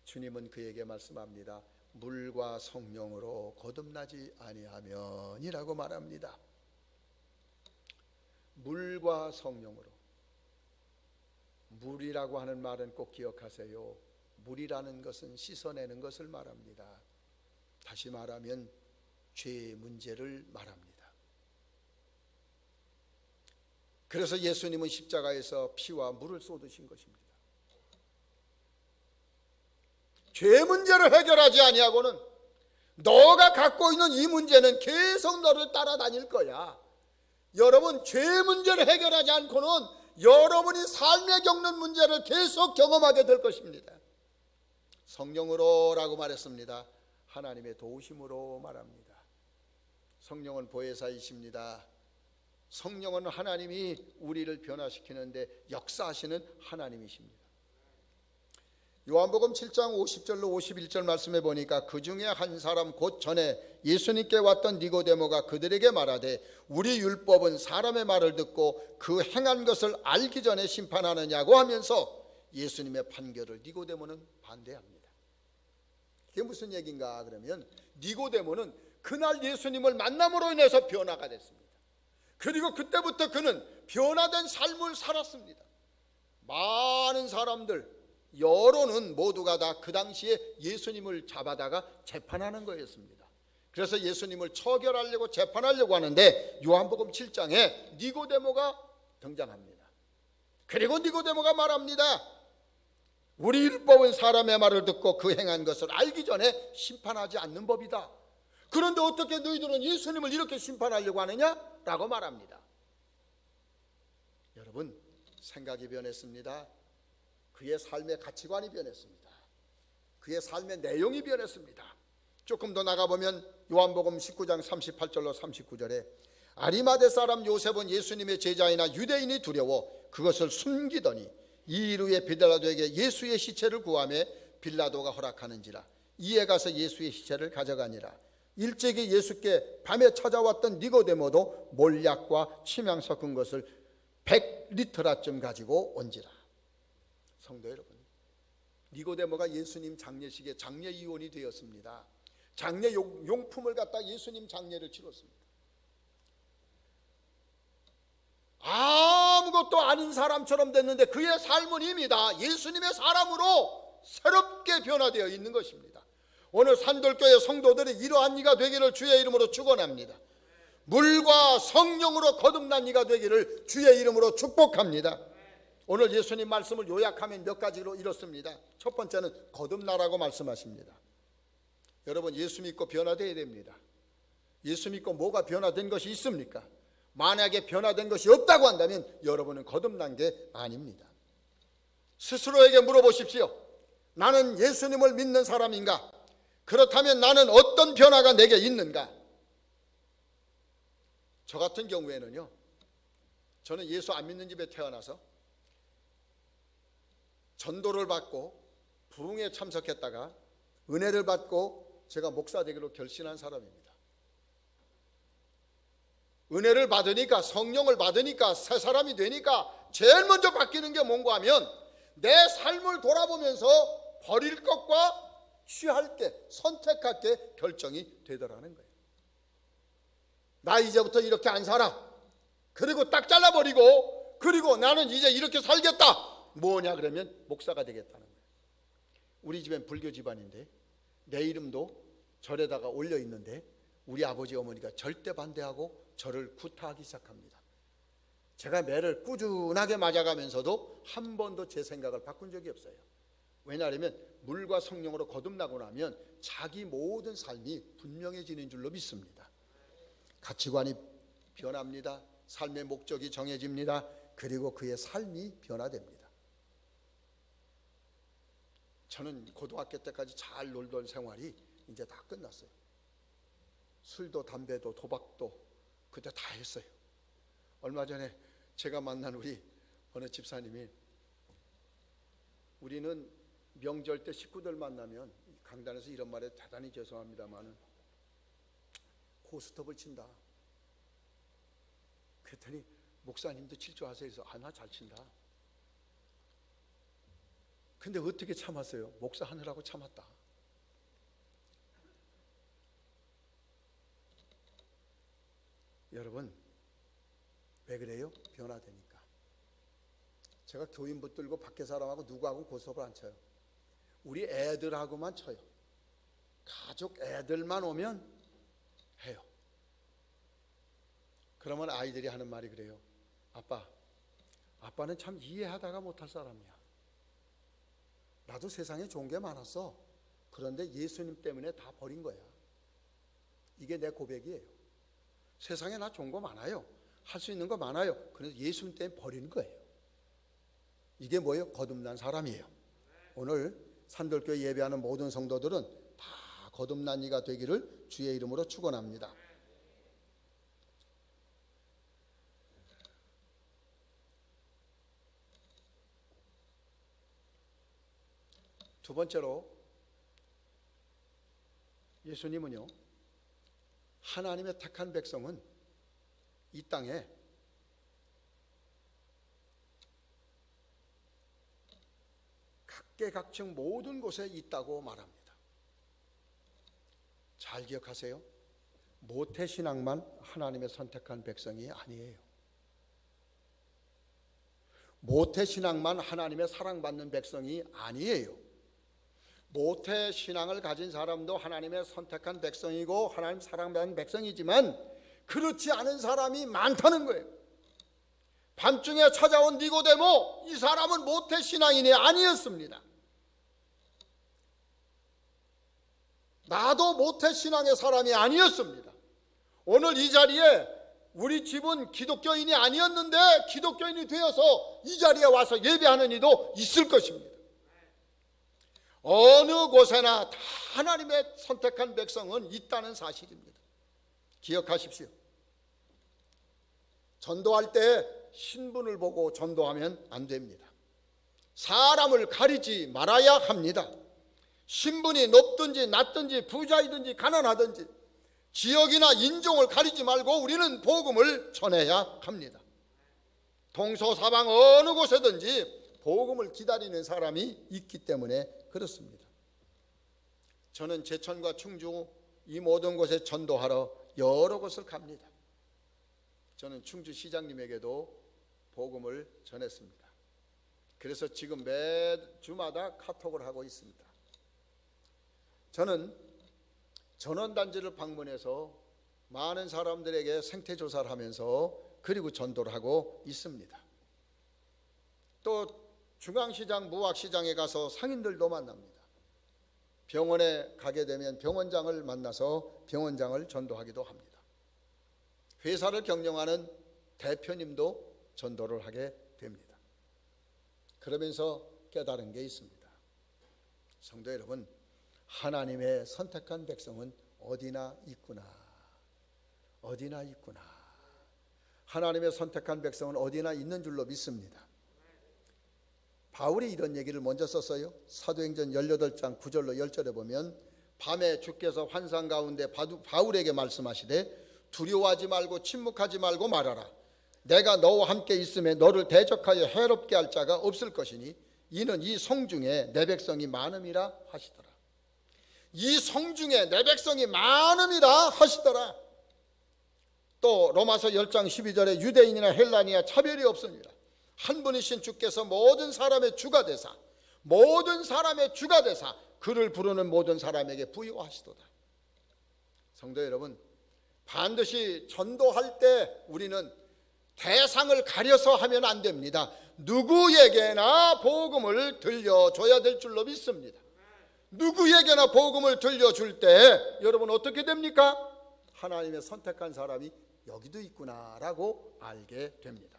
주님은 그에게 말씀합니다. 물과 성령으로 거듭나지 아니하면이라고 말합니다. 물과 성령으로. 물이라고 하는 말은 꼭 기억하세요. 물이라는 것은 씻어내는 것을 말합니다. 다시 말하면 죄의 문제를 말합니다. 그래서 예수님은 십자가에서 피와 물을 쏟으신 것입니다. 죄 문제를 해결하지 아니하고는 너가 갖고 있는 이 문제는 계속 너를 따라다닐 거야. 여러분, 죄 문제를 해결하지 않고는 여러분이 삶에 겪는 문제를 계속 경험하게 될 것입니다. 성령으로라고 말했습니다. 하나님의 도우심으로 말합니다. 성령은 보혜사이십니다. 성령은 하나님이 우리를 변화시키는데 역사하시는 하나님이십니다. 요한복음 7장 50절로 51절 말씀해 보니까 그 중에 한 사람 곧 전에 예수님께 왔던 니고데모가 그들에게 말하되 우리 율법은 사람의 말을 듣고 그 행한 것을 알기 전에 심판하느냐고 하면서 예수님의 판결을 니고데모는 반대합니다. 이게 무슨 얘기인가 그러면 니고데모는 그날 예수님을 만남으로 인해서 변화가 됐습니다. 그리고 그때부터 그는 변화된 삶을 살았습니다. 많은 사람들 여론은 모두가 다 그 당시에 예수님을 잡아다가 재판하는 거였습니다. 그래서 예수님을 처결하려고 재판하려고 하는데 요한복음 7장에 니고데모가 등장합니다. 그리고 니고데모가 말합니다. 우리 율법은 사람의 말을 듣고 그 행한 것을 알기 전에 심판하지 않는 법이다. 그런데 어떻게 너희들은 예수님을 이렇게 심판하려고 하느냐? 라고 말합니다. 여러분, 생각이 변했습니다. 그의 삶의 가치관이 변했습니다. 그의 삶의 내용이 변했습니다. 조금 더 나가보면 요한복음 19장 38절로 39절에 아리마대 사람 요셉은 예수님의 제자이나 유대인이 두려워 그것을 숨기더니 이 일 후에 빌라도에게 예수의 시체를 구하매 빌라도가 허락하는지라 이에 가서 예수의 시체를 가져가니라. 일찍이 예수께 밤에 찾아왔던 니고데모도 몰약과 침향 섞은 것을 100리터라쯤 가지고 온지라. 성도 여러분, 니고데모가 예수님 장례식에 장례 이혼이 되었습니다. 장례 용품을 갖다 예수님 장례를 치렀습니다. 아무것도 아닌 사람처럼 됐는데 그의 삶은 이미 다 예수님의 사람으로 새롭게 변화되어 있는 것입니다. 오늘 산돌교회 성도들이 이러한 이가 되기를 주의 이름으로 축원합니다. 물과 성령으로 거듭난 이가 되기를 주의 이름으로 축복합니다. 오늘 예수님 말씀을 요약하면 몇 가지로 이렇습니다. 첫 번째는 거듭나라고 말씀하십니다. 여러분, 예수 믿고 변화되어야 됩니다. 예수 믿고 뭐가 변화된 것이 있습니까? 만약에 변화된 것이 없다고 한다면 여러분은 거듭난 게 아닙니다. 스스로에게 물어보십시오. 나는 예수님을 믿는 사람인가? 그렇다면 나는 어떤 변화가 내게 있는가? 저 같은 경우에는요, 저는 예수 안 믿는 집에 태어나서 전도를 받고 부흥에 참석했다가 은혜를 받고 제가 목사 되기로 결심한 사람입니다. 은혜를 받으니까, 성령을 받으니까, 새 사람이 되니까 제일 먼저 바뀌는 게 뭔가 하면 내 삶을 돌아보면서 버릴 것과 취할 게, 선택할 게 결정이 되더라는 거예요. 나 이제부터 이렇게 안 살아. 그리고 딱 잘라버리고, 그리고 나는 이제 이렇게 살겠다. 뭐냐 그러면 목사가 되겠다는 거예요. 우리 집엔 불교 집안인데 내 이름도 절에다가 올려 있는데 우리 아버지 어머니가 절대 반대하고 저를 구타하기 시작합니다. 제가 매를 꾸준하게 맞아가면서도 한 번도 제 생각을 바꾼 적이 없어요. 왜냐하면 물과 성령으로 거듭나고 나면 자기 모든 삶이 분명해지는 줄로 믿습니다. 가치관이 변합니다. 삶의 목적이 정해집니다. 그리고 그의 삶이 변화됩니다. 저는 고등학교 때까지 잘 놀던 생활이 이제 다 끝났어요. 술도 담배도 도박도 그때 다 했어요. 얼마 전에 제가 만난 우리 어느 집사님이 우리는 명절 때 식구들 만나면 강단에서 이런 말에 대단히 죄송합니다만은 고스톱을 친다. 그랬더니 목사님도 칠 줄 아세요? 그래서 나 잘 친다. 근데 어떻게 참았어요? 목사 하느라고 참았다. 여러분, 왜 그래요? 변화되니까. 제가 교인 붙들고 밖에 사람하고 누구하고 고스톱을 안 쳐요. 우리 애들하고만 쳐요. 가족 애들만 오면 해요. 그러면 아이들이 하는 말이 그래요. 아빠는 참 이해하다가 못할 사람이야. 나도 세상에 좋은 게 많았어. 그런데 예수님 때문에 다 버린 거야. 이게 내 고백이에요. 세상에 나 좋은 거 많아요. 할 수 있는 거 많아요. 그래서 예수님 때문에 버리는 거예요. 이게 뭐예요? 거듭난 사람이에요. 오늘 산돌교회 예배하는 모든 성도들은 다 거듭난 이가 되기를 주의 이름으로 축원합니다. 두 번째로 예수님은요, 하나님의 택한 백성은 이 땅에 각계각층 모든 곳에 있다고 말합니다. 잘 기억하세요. 모태신앙만 하나님의 선택한 백성이 아니에요. 모태신앙만 하나님의 사랑받는 백성이 아니에요. 모태신앙을 가진 사람도 하나님의 선택한 백성이고 하나님 사랑받는 백성이지만 그렇지 않은 사람이 많다는 거예요. 밤중에 찾아온 니고데모, 이 사람은 모태신앙인이 아니었습니다. 나도 모태신앙의 사람이 아니었습니다. 오늘 이 자리에 우리 집은 기독교인이 아니었는데 기독교인이 되어서 이 자리에 와서 예배하는 이도 있을 것입니다. 어느 곳에나 다 하나님의 선택한 백성은 있다는 사실입니다. 기억하십시오. 전도할 때 신분을 보고 전도하면 안 됩니다. 사람을 가리지 말아야 합니다. 신분이 높든지 낮든지 부자이든지 가난하든지 지역이나 인종을 가리지 말고 우리는 복음을 전해야 합니다. 동서사방 어느 곳에든지 복음을 기다리는 사람이 있기 때문에 그렇습니다. 저는 제천과 충주 이 모든 곳에 전도하러 여러 곳을 갑니다. 저는 충주시장님에게도 복음을 전했습니다. 그래서 지금 매주마다 카톡을 하고 있습니다. 저는 전원단지를 방문해서 많은 사람들에게 생태조사를 하면서 그리고 전도를 하고 있습니다. 또 중앙시장, 무학시장에 가서 상인들도 만납니다. 병원에 가게 되면 병원장을 만나서 병원장을 전도하기도 합니다. 회사를 경영하는 대표님도 전도를 하게 됩니다. 그러면서 깨달은 게 있습니다. 성도 여러분, 하나님의 선택한 백성은 어디나 있구나. 어디나 있구나. 하나님의 선택한 백성은 어디나 있는 줄로 믿습니다. 바울이 이런 얘기를 먼저 썼어요. 사도행전 18장 9절로 10절에 보면 밤에 주께서 환상 가운데 바울에게 말씀하시되 두려워하지 말고 침묵하지 말고 말하라. 내가 너와 함께 있음에 너를 대적하여 해롭게 할 자가 없을 것이니 이는 이 성중에 내 백성이 많음이라 하시더라. 이 성중에 내 백성이 많음이라 하시더라. 또 로마서 10장 12절에 유대인이나 헬라니나 차별이 없으니라. 한 분이신 주께서 모든 사람의 주가 되사 그를 부르는 모든 사람에게 부여하시도다. 성도 여러분, 반드시 전도할 때 우리는 대상을 가려서 하면 안 됩니다. 누구에게나 복음을 들려줘야 될 줄로 믿습니다. 누구에게나 복음을 들려줄 때 여러분 어떻게 됩니까? 하나님의 선택한 사람이 여기도 있구나라고 알게 됩니다.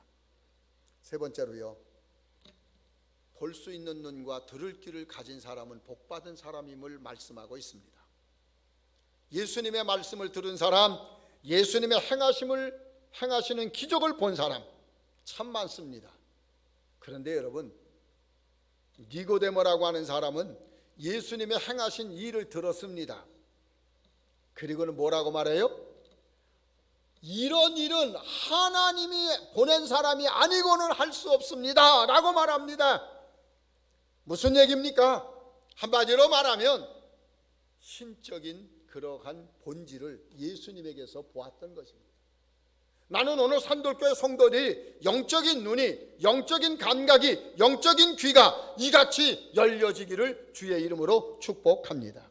세 번째로요, 볼 수 있는 눈과 들을 귀를 가진 사람은 복받은 사람임을 말씀하고 있습니다. 예수님의 말씀을 들은 사람, 예수님의 행하시는 기적을 본 사람 참 많습니다. 그런데 여러분, 니고데모라고 하는 사람은 예수님의 행하신 일을 들었습니다. 그리고는 뭐라고 말해요? 이런 일은 하나님이 보낸 사람이 아니고는 할 수 없습니다 라고 말합니다. 무슨 얘기입니까? 한마디로 말하면 신적인 그러한 본질을 예수님에게서 보았던 것입니다. 나는 오늘 산돌교회 성도들이 영적인 눈이, 영적인 감각이, 영적인 귀가 이같이 열려지기를 주의 이름으로 축복합니다.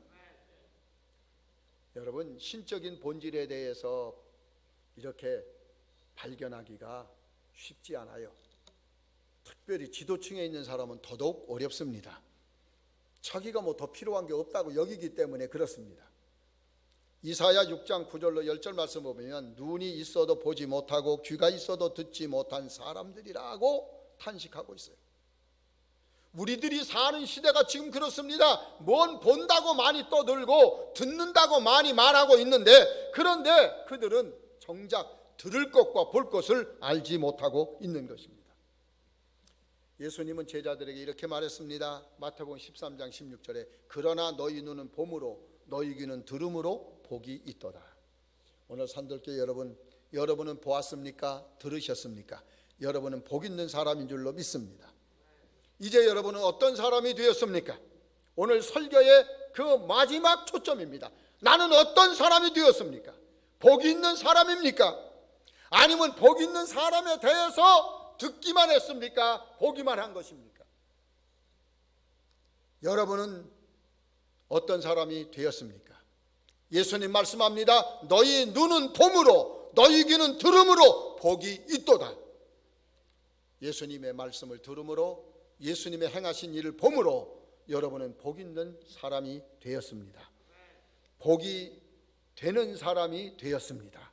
여러분, 신적인 본질에 대해서 이렇게 발견하기가 쉽지 않아요. 특별히 지도층에 있는 사람은 더더욱 어렵습니다. 자기가 뭐 더 필요한 게 없다고 여기기 때문에 그렇습니다. 이사야 6장 9절로 10절 말씀 보면 눈이 있어도 보지 못하고 귀가 있어도 듣지 못한 사람들이라고 탄식하고 있어요. 우리들이 사는 시대가 지금 그렇습니다. 뭔 본다고 많이 떠들고 듣는다고 많이 말하고 있는데, 그런데 그들은 정작 들을 것과 볼 것을 알지 못하고 있는 것입니다. 예수님은 제자들에게 이렇게 말했습니다. 마태복음 13장 16절에 그러나 너희 눈은 봄으로 너희 귀는 들음으로 복이 있도다. 오늘 산들교회 여러분은 보았습니까? 들으셨습니까? 여러분은 복 있는 사람인 줄로 믿습니다. 이제 여러분은 어떤 사람이 되었습니까? 오늘 설교의 그 마지막 초점입니다. 나는 어떤 사람이 되었습니까? 복 있는 사람입니까? 아니면 복 있는 사람에 대해서 듣기만 했습니까? 보기만 한 것입니까? 여러분은 어떤 사람이 되었습니까? 예수님 말씀합니다. 너희 눈은 봄으로 너희 귀는 들음으로 복이 있도다. 예수님의 말씀을 들음으로 예수님의 행하신 일을 봄으로 여러분은 복 있는 사람이 되었습니다. 복이 되는 사람이 되었습니다.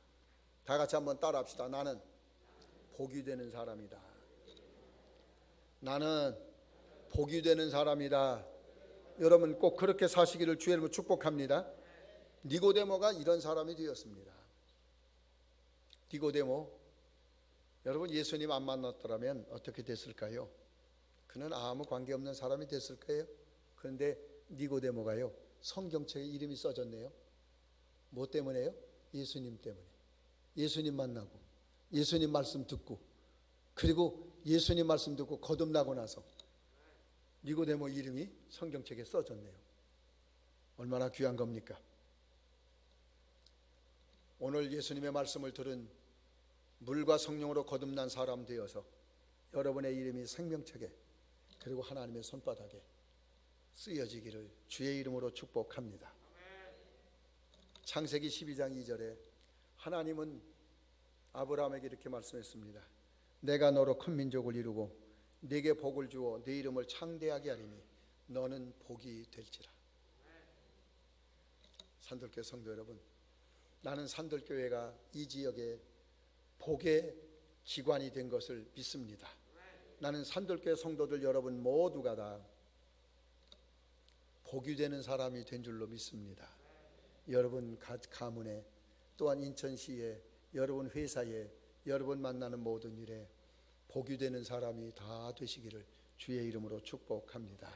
다 같이 한번 따라합시다. 나는 복이 되는 사람이다. 나는 복이 되는 사람이다. 여러분 꼭 그렇게 사시기를 주의 이름으로 축복합니다. 니고데모가 이런 사람이 되었습니다. 니고데모, 여러분 예수님 안 만났더라면 어떻게 됐을까요? 그는 아무 관계없는 사람이 됐을 거예요. 그런데 니고데모가요, 성경책에 이름이 써졌네요. 뭐 때문에요? 예수님 때문에. 예수님 만나고 예수님 말씀 듣고 그리고 예수님 말씀 듣고 거듭나고 나서 니고데모 이름이 성경책에 써졌네요. 얼마나 귀한 겁니까? 오늘 예수님의 말씀을 들은 물과 성령으로 거듭난 사람 되어서 여러분의 이름이 생명책에 그리고 하나님의 손바닥에 쓰여지기를 주의 이름으로 축복합니다. 창세기 12장 2절에 하나님은 아브라함에게 이렇게 말씀했습니다. 내가 너로 큰 민족을 이루고 네게 복을 주어 네 이름을 창대하게 하리니 너는 복이 될지라. 산들교회 성도 여러분, 나는 산들교회가 이 지역에 복의 기관이 된 것을 믿습니다. 나는 산들교회 성도들 여러분 모두가 다 복이 되는 사람이 된 줄로 믿습니다. 여러분 가문에 또한 인천시에 여러분 회사에 여러분 만나는 모든 일에 복이 되는 사람이 다 되시기를 주의 이름으로 축복합니다.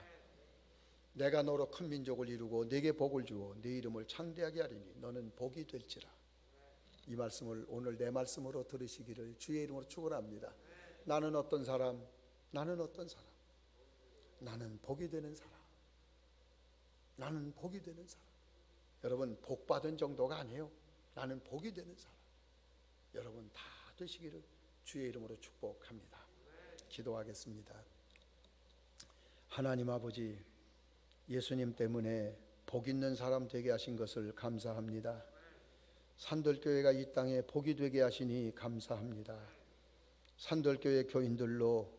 내가 너로 큰 민족을 이루고 네게 복을 주어 네 이름을 창대하게 하리니 너는 복이 될지라. 이 말씀을 오늘 내 말씀으로 들으시기를 주의 이름으로 축원합니다. 나는 어떤 사람? 나는 어떤 사람? 나는 복이 되는 사람. 나는 복이 되는 사람. 여러분 복 받은 정도가 아니에요. 나는 복이 되는 사람. 여러분 다 되시기를 주의 이름으로 축복합니다. 기도하겠습니다. 하나님 아버지, 예수님 때문에 복 있는 사람 되게 하신 것을 감사합니다. 산들교회가 이 땅에 복이 되게 하시니 감사합니다. 산들교회 교인들로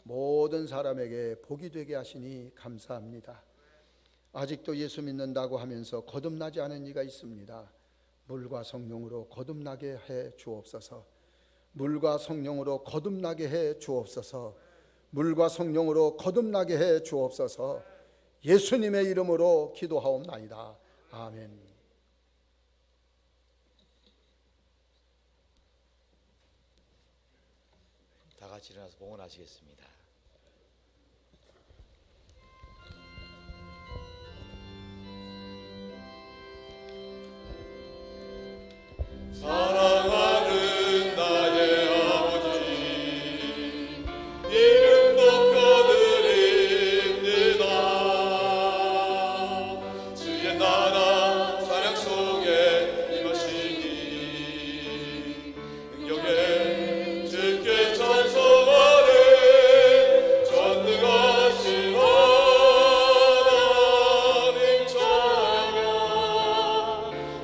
모든 사람에게 복이 되게 하시니 감사합니다. 아직도 예수 믿는다고 하면서 거듭나지 않은 이가 있습니다. 물과 성령으로 거듭나게 해 주옵소서. 물과 성령으로 거듭나게 해 주옵소서. 물과 성령으로 거듭나게 해 주옵소서. 예수님의 이름으로 기도하옵나이다. 아멘. 다 같이 일어나서 봉헌하시겠습니다. 사랑하는 나의 아버지, 이름 높여드립니다. 주의 나라 찬양 속에 임하시니 능력에 주께 찬송하네. 전능하신 하나님 찬양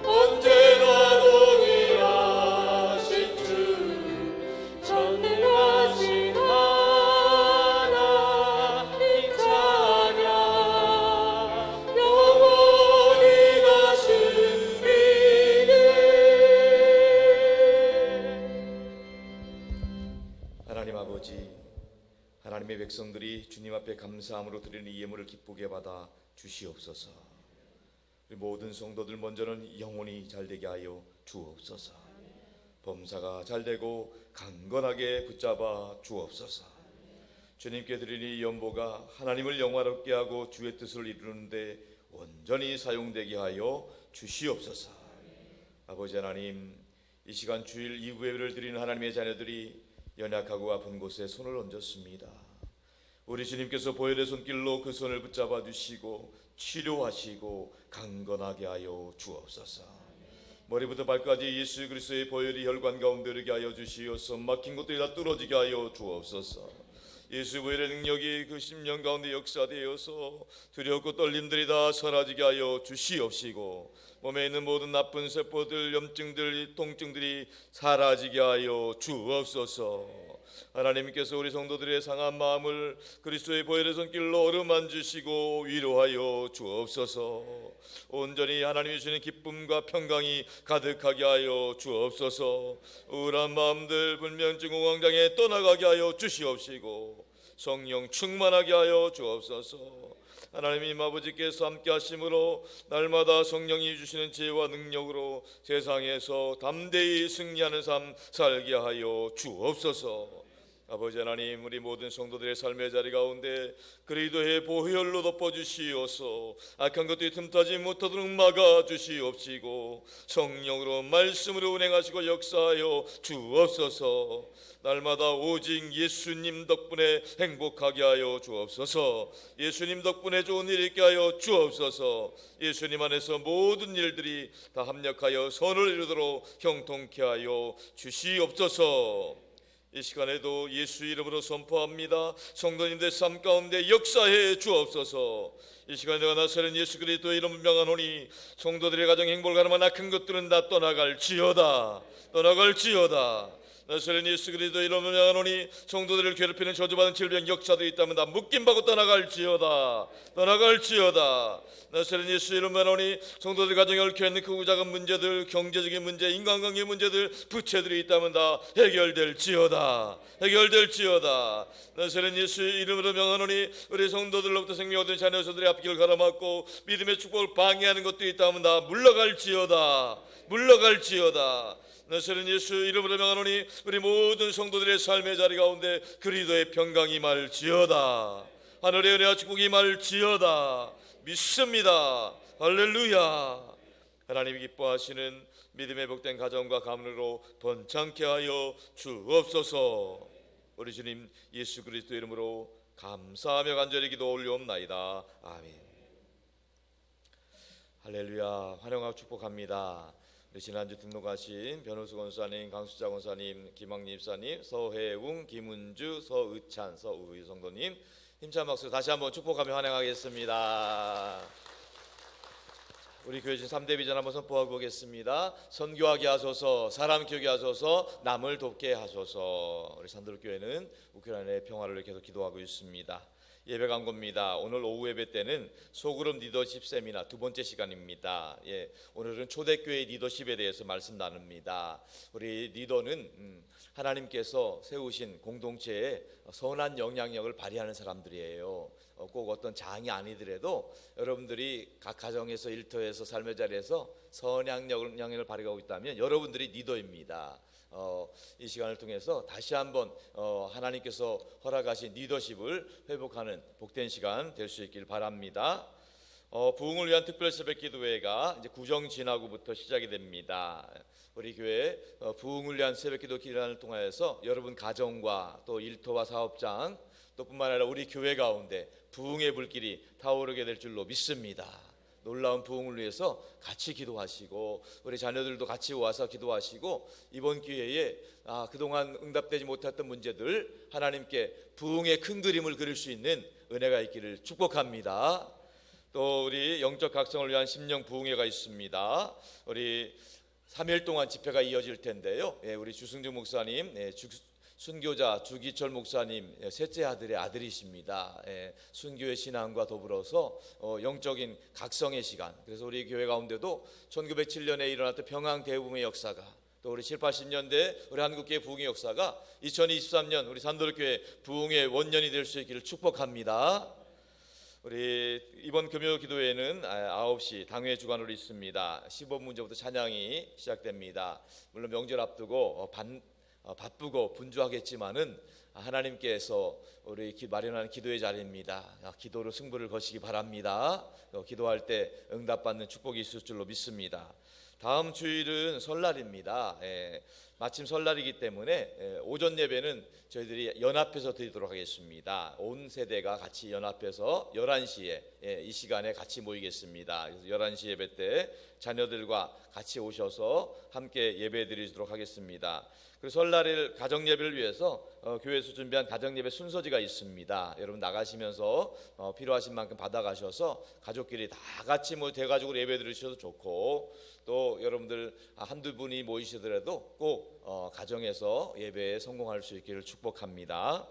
언제나 하나님의 백성들이 주님 앞에 감사함으로 드리는 이 예물을 기쁘게 받아 주시옵소서. 우리 모든 성도들 먼저는 영혼이 잘되게 하여 주옵소서. 범사가 잘되고 강건하게 붙잡아 주옵소서. 주님께 드리는 이 연보가 하나님을 영화롭게 하고 주의 뜻을 이루는데 온전히 사용되게 하여 주시옵소서. 아버지 하나님, 이 시간 주일 이후 예배를 드리는 하나님의 자녀들이 연약하고 아픈 곳에 손을 얹었습니다. 우리 주님께서 보혈의 손길로 그 손을 붙잡아 주시고 치료하시고 강건하게 하여 주옵소서. 머리부터 발까지 예수 그리스도의 보혈이 혈관 가운데 흐르게 하여 주시옵소서. 막힌 것들이 다 뚫어지게 하여 주옵소서. 예수 보혈의 능력이 그 심령 가운데 역사되어서 두렵고 떨림들이 다 사라지게 하여 주시옵시고, 몸에 있는 모든 나쁜 세포들, 염증들, 통증들이 사라지게 하여 주옵소서. 하나님께서 우리 성도들의 상한 마음을 그리스도의 보혈의 손길로 어루만지시고 위로하여 주옵소서. 온전히 하나님이 주시는 기쁨과 평강이 가득하게 하여 주옵소서. 우울한 마음들, 불면증, 공황장애 떠나가게 하여 주시옵시고 성령 충만하게 하여 주옵소서. 하나님 아버지께서 함께 하심으로 날마다 성령이 주시는 지혜와 능력으로 세상에서 담대히 승리하는 삶 살게 하여 주옵소서. 아버지 하나님, 우리 모든 성도들의 삶의 자리 가운데 그리스도의 보혈로 덮어주시옵소서. 악한 것들이 틈타지 못하도록 막아주시옵시고 성령으로 말씀으로 운행하시고 역사하여 주옵소서. 날마다 오직 예수님 덕분에 행복하게 하여 주옵소서. 예수님 덕분에 좋은 일 있게 하여 주옵소서. 예수님 안에서 모든 일들이 다 합력하여 선을 이루도록 형통케 하여 주시옵소서. 이 시간에도 예수 이름으로 선포합니다. 성도님들 삶 가운데 역사해 주옵소서. 이 시간에 내가 나서는 예수 그리스도의 이름을 명하노니 성도들의 가정 행복을 가늠한 악한 것들은 다 떠나갈지어다. 나서는 예수 그리스도의 이름을 명하노니 성도들을 괴롭히는 저주받은 질병 역사들이 있다면 다 묶임받고 떠나갈지어다. 나서는 예수 이름을 명하노니 성도들 가정에 얽혀있는 크고 작은 문제들, 경제적인 문제, 인간관계 문제들, 부채들이 있다면 다 해결될지어다. 나서는 예수 이름으로 명하노니 우리 성도들로부터 생명 얻은 자녀들의 앞길을 가로막고 믿음의 축복을 방해하는 것들이 있다면 다 물러갈지어다. 나서는 예수 이름으로 명하노니 우리 모든 성도들의 삶의 자리 가운데 그리스도의 평강이 임할지어다. 하늘의 은혜와 축복이 임할지어다. 믿습니다. 할렐루야. 하나님이 기뻐하시는 믿음의 복된 가정과 가문으로 번창케 하여 주옵소서. 우리 주님 예수 그리스도 이름으로 감사하며 간절히 기도 올려옵나이다. 아멘. 할렐루야. 환영하고 축복합니다. 지난주 등록하신 변호수 권사님, 강수자 권사님, 김학림 입사님, 서혜웅, 김은주, 서의찬, 서우희 성도님 힘찬 박수 다시 한번 축복하며 환영하겠습니다. 우리 교회 진 3대 비전 한번 선포하고 보겠습니다. 선교하게 하소서, 사람 키우게 하소서, 남을 돕게 하소서. 우리 산도로교회는 우크라이나의 평화를 계속 기도하고 있습니다. 예배 광고입니다. 오늘 오후 예배 때는 소그룹 리더십 세미나 두 번째 시간입니다. 오늘은 초대교회 리더십에 대해서 말씀 나눕니다. 우리 리더는 하나님께서 세우신 공동체에 선한 영향력을 발휘하는 사람들이에요. 꼭 어떤 장이 아니더라도 여러분들이 각 가정에서 일터에서 삶의 자리에서 선한 영향력을 발휘하고 있다면 여러분들이 리더입니다. 이 시간을 통해서 다시 한번 하나님께서 허락하신 리더십을 회복하는 복된 시간 될 수 있길 바랍니다. 부흥을 위한 특별 새벽 기도회가 이제 구정 지나고부터 시작이 됩니다. 우리 교회 부흥을 위한 새벽 기도 기간을 통하여서 여러분 가정과 또 일터와 사업장 또 뿐만 아니라 우리 교회 가운데 부흥의 불길이 타오르게 될 줄로 믿습니다. 놀라운 부흥을 위해서 같이 기도하시고 우리 자녀들도 같이 와서 기도하시고 이번 기회에 그동안 응답되지 못했던 문제들 하나님께 부흥의 큰 그림을 그릴 수 있는 은혜가 있기를 축복합니다. 또 우리 영적 각성을 위한 심령 부흥회가 있습니다. 우리 3일 동안 집회가 이어질 텐데요. 우리 주승주 목사님, 순교자 주기철 목사님 셋째 아들의 아들이십니다. 순교의 신앙과 더불어서 영적인 각성의 시간. 그래서 우리 교회 가운데도 1907년에 일어났던 평양 대부흥의 역사가 또 우리 7, 80년대 우리 한국교회 부흥의 역사가 2023년 우리 산도로교회 부흥의 원년이 될 수 있기를 축복합니다. 우리 이번 금요 기도회는 9시 당회 주간으로 있습니다. 15분 전부터 찬양이 시작됩니다. 물론 명절 앞두고 바쁘고 분주하겠지만은 하나님께서 우리 마련하는 기도의 자리입니다. 기도로 승부를 거시기 바랍니다. 기도할 때 응답받는 축복이 있을 줄로 믿습니다. 다음 주일은 설날입니다. 마침 설날이기 때문에 오전 예배는 저희들이 연합해서 드리도록 하겠습니다. 온 세대가 같이 연합해서 11시에 이 시간에 같이 모이겠습니다. 그래서 11시 예배 때 자녀들과 같이 오셔서 함께 예배 드리도록 하겠습니다. 그리고 설날일 가정 예배를 위해서 교회에서 준비한 가정 예배 순서지가 있습니다. 여러분 나가시면서 필요하신 만큼 받아가셔서 가족끼리 다 같이 대가족으로 예배 드리셔도 좋고, 또 여러분들 한두 분이 모이시더라도 꼭 가정에서 예배에 성공할 수 있기를 축복합니다.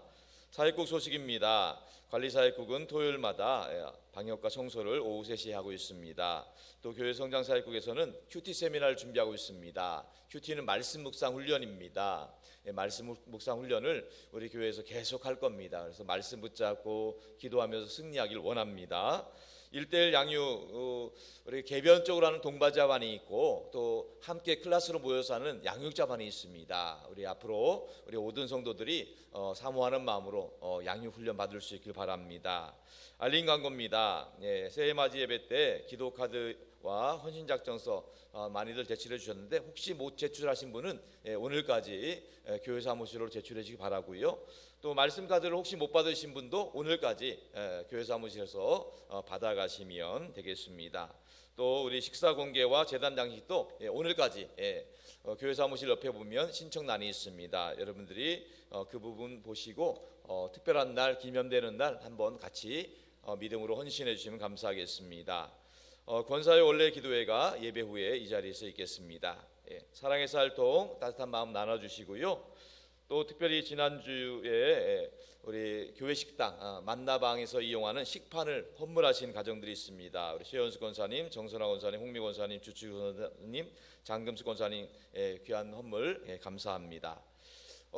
사역국 소식입니다. 관리사역국은 토요일마다 방역과 청소를 오후 3시에 하고 있습니다. 또 교회 성장사역국에서는 큐티 세미나를 준비하고 있습니다. 큐티는 말씀 묵상 훈련입니다. 말씀 묵상 훈련을 우리 교회에서 계속 할 겁니다. 그래서 말씀 붙잡고 기도하면서 승리하길 원합니다. 1:1 양육, 우리 개변적으로 하는 동반자반이 있고 또 함께 클래스로 모여서 하는 양육자반이 있습니다. 우리 앞으로 우리 모든 성도들이 사모하는 마음으로 양육 훈련 받을 수 있길 바랍니다. 알림 광고입니다. 새해 맞이 예배 때 기도 카드와 헌신작전서 많이들 제출해 주셨는데, 혹시 못 제출하신 분은 오늘까지 교회 사무실로 제출해 주시기 바라고요. 또 말씀 카드를 혹시 못 받으신 분도 오늘까지 교회 사무실에서 받아가시면 되겠습니다. 또 우리 식사 공개와 제단 장식도 오늘까지 교회 사무실 옆에 보면 신청란이 있습니다. 여러분들이 그 부분 보시고 특별한 날, 기념되는 날 한번 같이 믿음으로 헌신해 주시면 감사하겠습니다. 권사의 원래 기도회가 예배 후에 이 자리에서 있겠습니다. 사랑의 살통 따뜻한 마음 나눠주시고요. 또 특별히 지난주에 우리 교회 식당 만나방에서 이용하는 식판을 헌물하신 가정들이 있습니다. 우리 최연수 권사님, 정선아 권사님, 홍미 권사님, 주치 권사님, 장금수 권사님 귀한 헌물 감사합니다.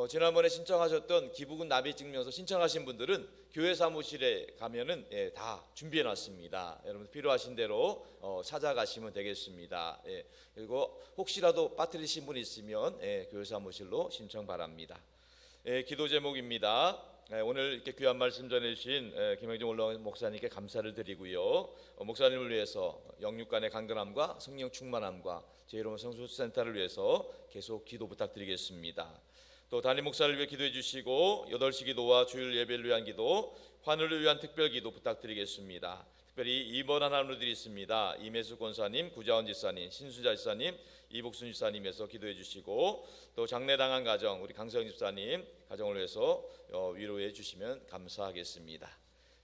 지난번에 신청하셨던 기부금 납입 증명서 신청하신 분들은 교회 사무실에 가면은 다 준비해 놨습니다. 여러분 필요하신 대로 찾아가시면 되겠습니다. 그리고 혹시라도 빠뜨리신 분 있으면 교회 사무실로 신청 바랍니다. 기도 제목입니다. 오늘 이렇게 귀한 말씀 전해주신 김영정 올라온 목사님께 감사를 드리고요. 목사님을 위해서 영육 간의 강건함과 성령 충만함과 제1호 성소센터를 위해서 계속 기도 부탁드리겠습니다. 또 담임 목사를 위해 기도해 주시고 8시 기도와 주일 예배를 위한 기도, 환우를 위한 특별 기도 부탁드리겠습니다. 특별히 입원한 환우들이 있습니다. 이매수 권사님, 구자원 지사님, 신수자 지사님, 이복순 지사님에서 기도해 주시고, 또 장례당한 가정 우리 강서영 집사님 가정을 위해서 위로해 주시면 감사하겠습니다.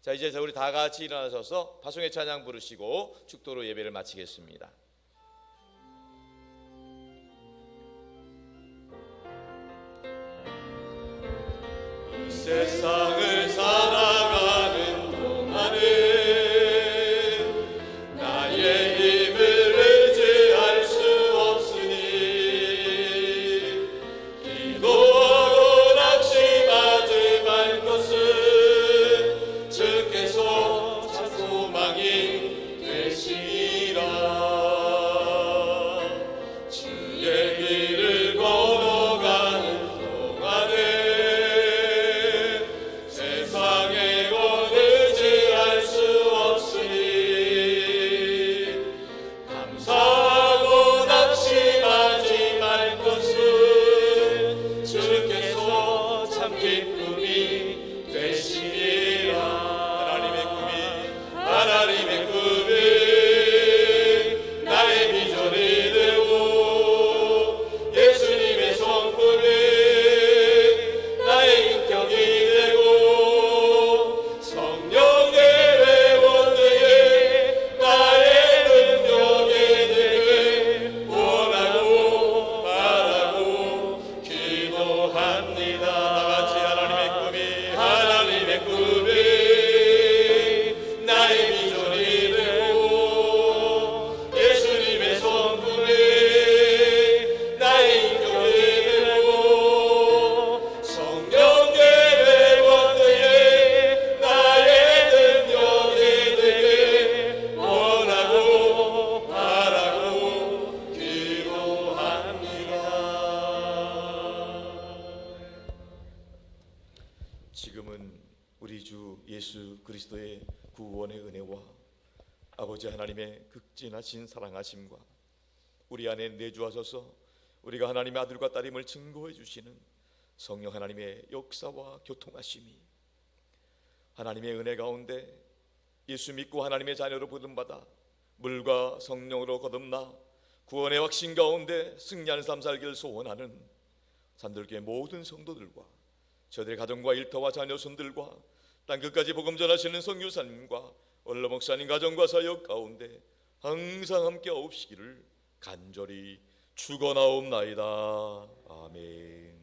자, 이제 우리 다 같이 일어나셔서 파송의 찬양 부르시고 축도로 예배를 마치겠습니다. 세상을 살아가는 동안은 나의 힘을 의지할 수 없으니 기도하고 낙심하지 말 것은 주께서 참 소망이 되시리라. 주의 길을 걸어가는 동안에 우리 주 예수 그리스도의 구원의 은혜와 아버지 하나님의 극진하신 사랑하심과 우리 안에 내주하셔서 우리가 하나님의 아들과 딸임을 증거해 주시는 성령 하나님의 역사와 교통하심이 하나님의 은혜 가운데 예수 믿고 하나님의 자녀로 부름받아 물과 성령으로 거듭나 구원의 확신 가운데 승리하는 삶 살기를 소원하는 산들교회 모든 성도들과 저들의 가정과 일터와 자녀 손들과 땅끝까지 복음 전하시는 성교사님과 원로 목사님 가정과 사역 가운데 항상 함께 하옵시기를 간절히 축원하옵나이다. 아멘.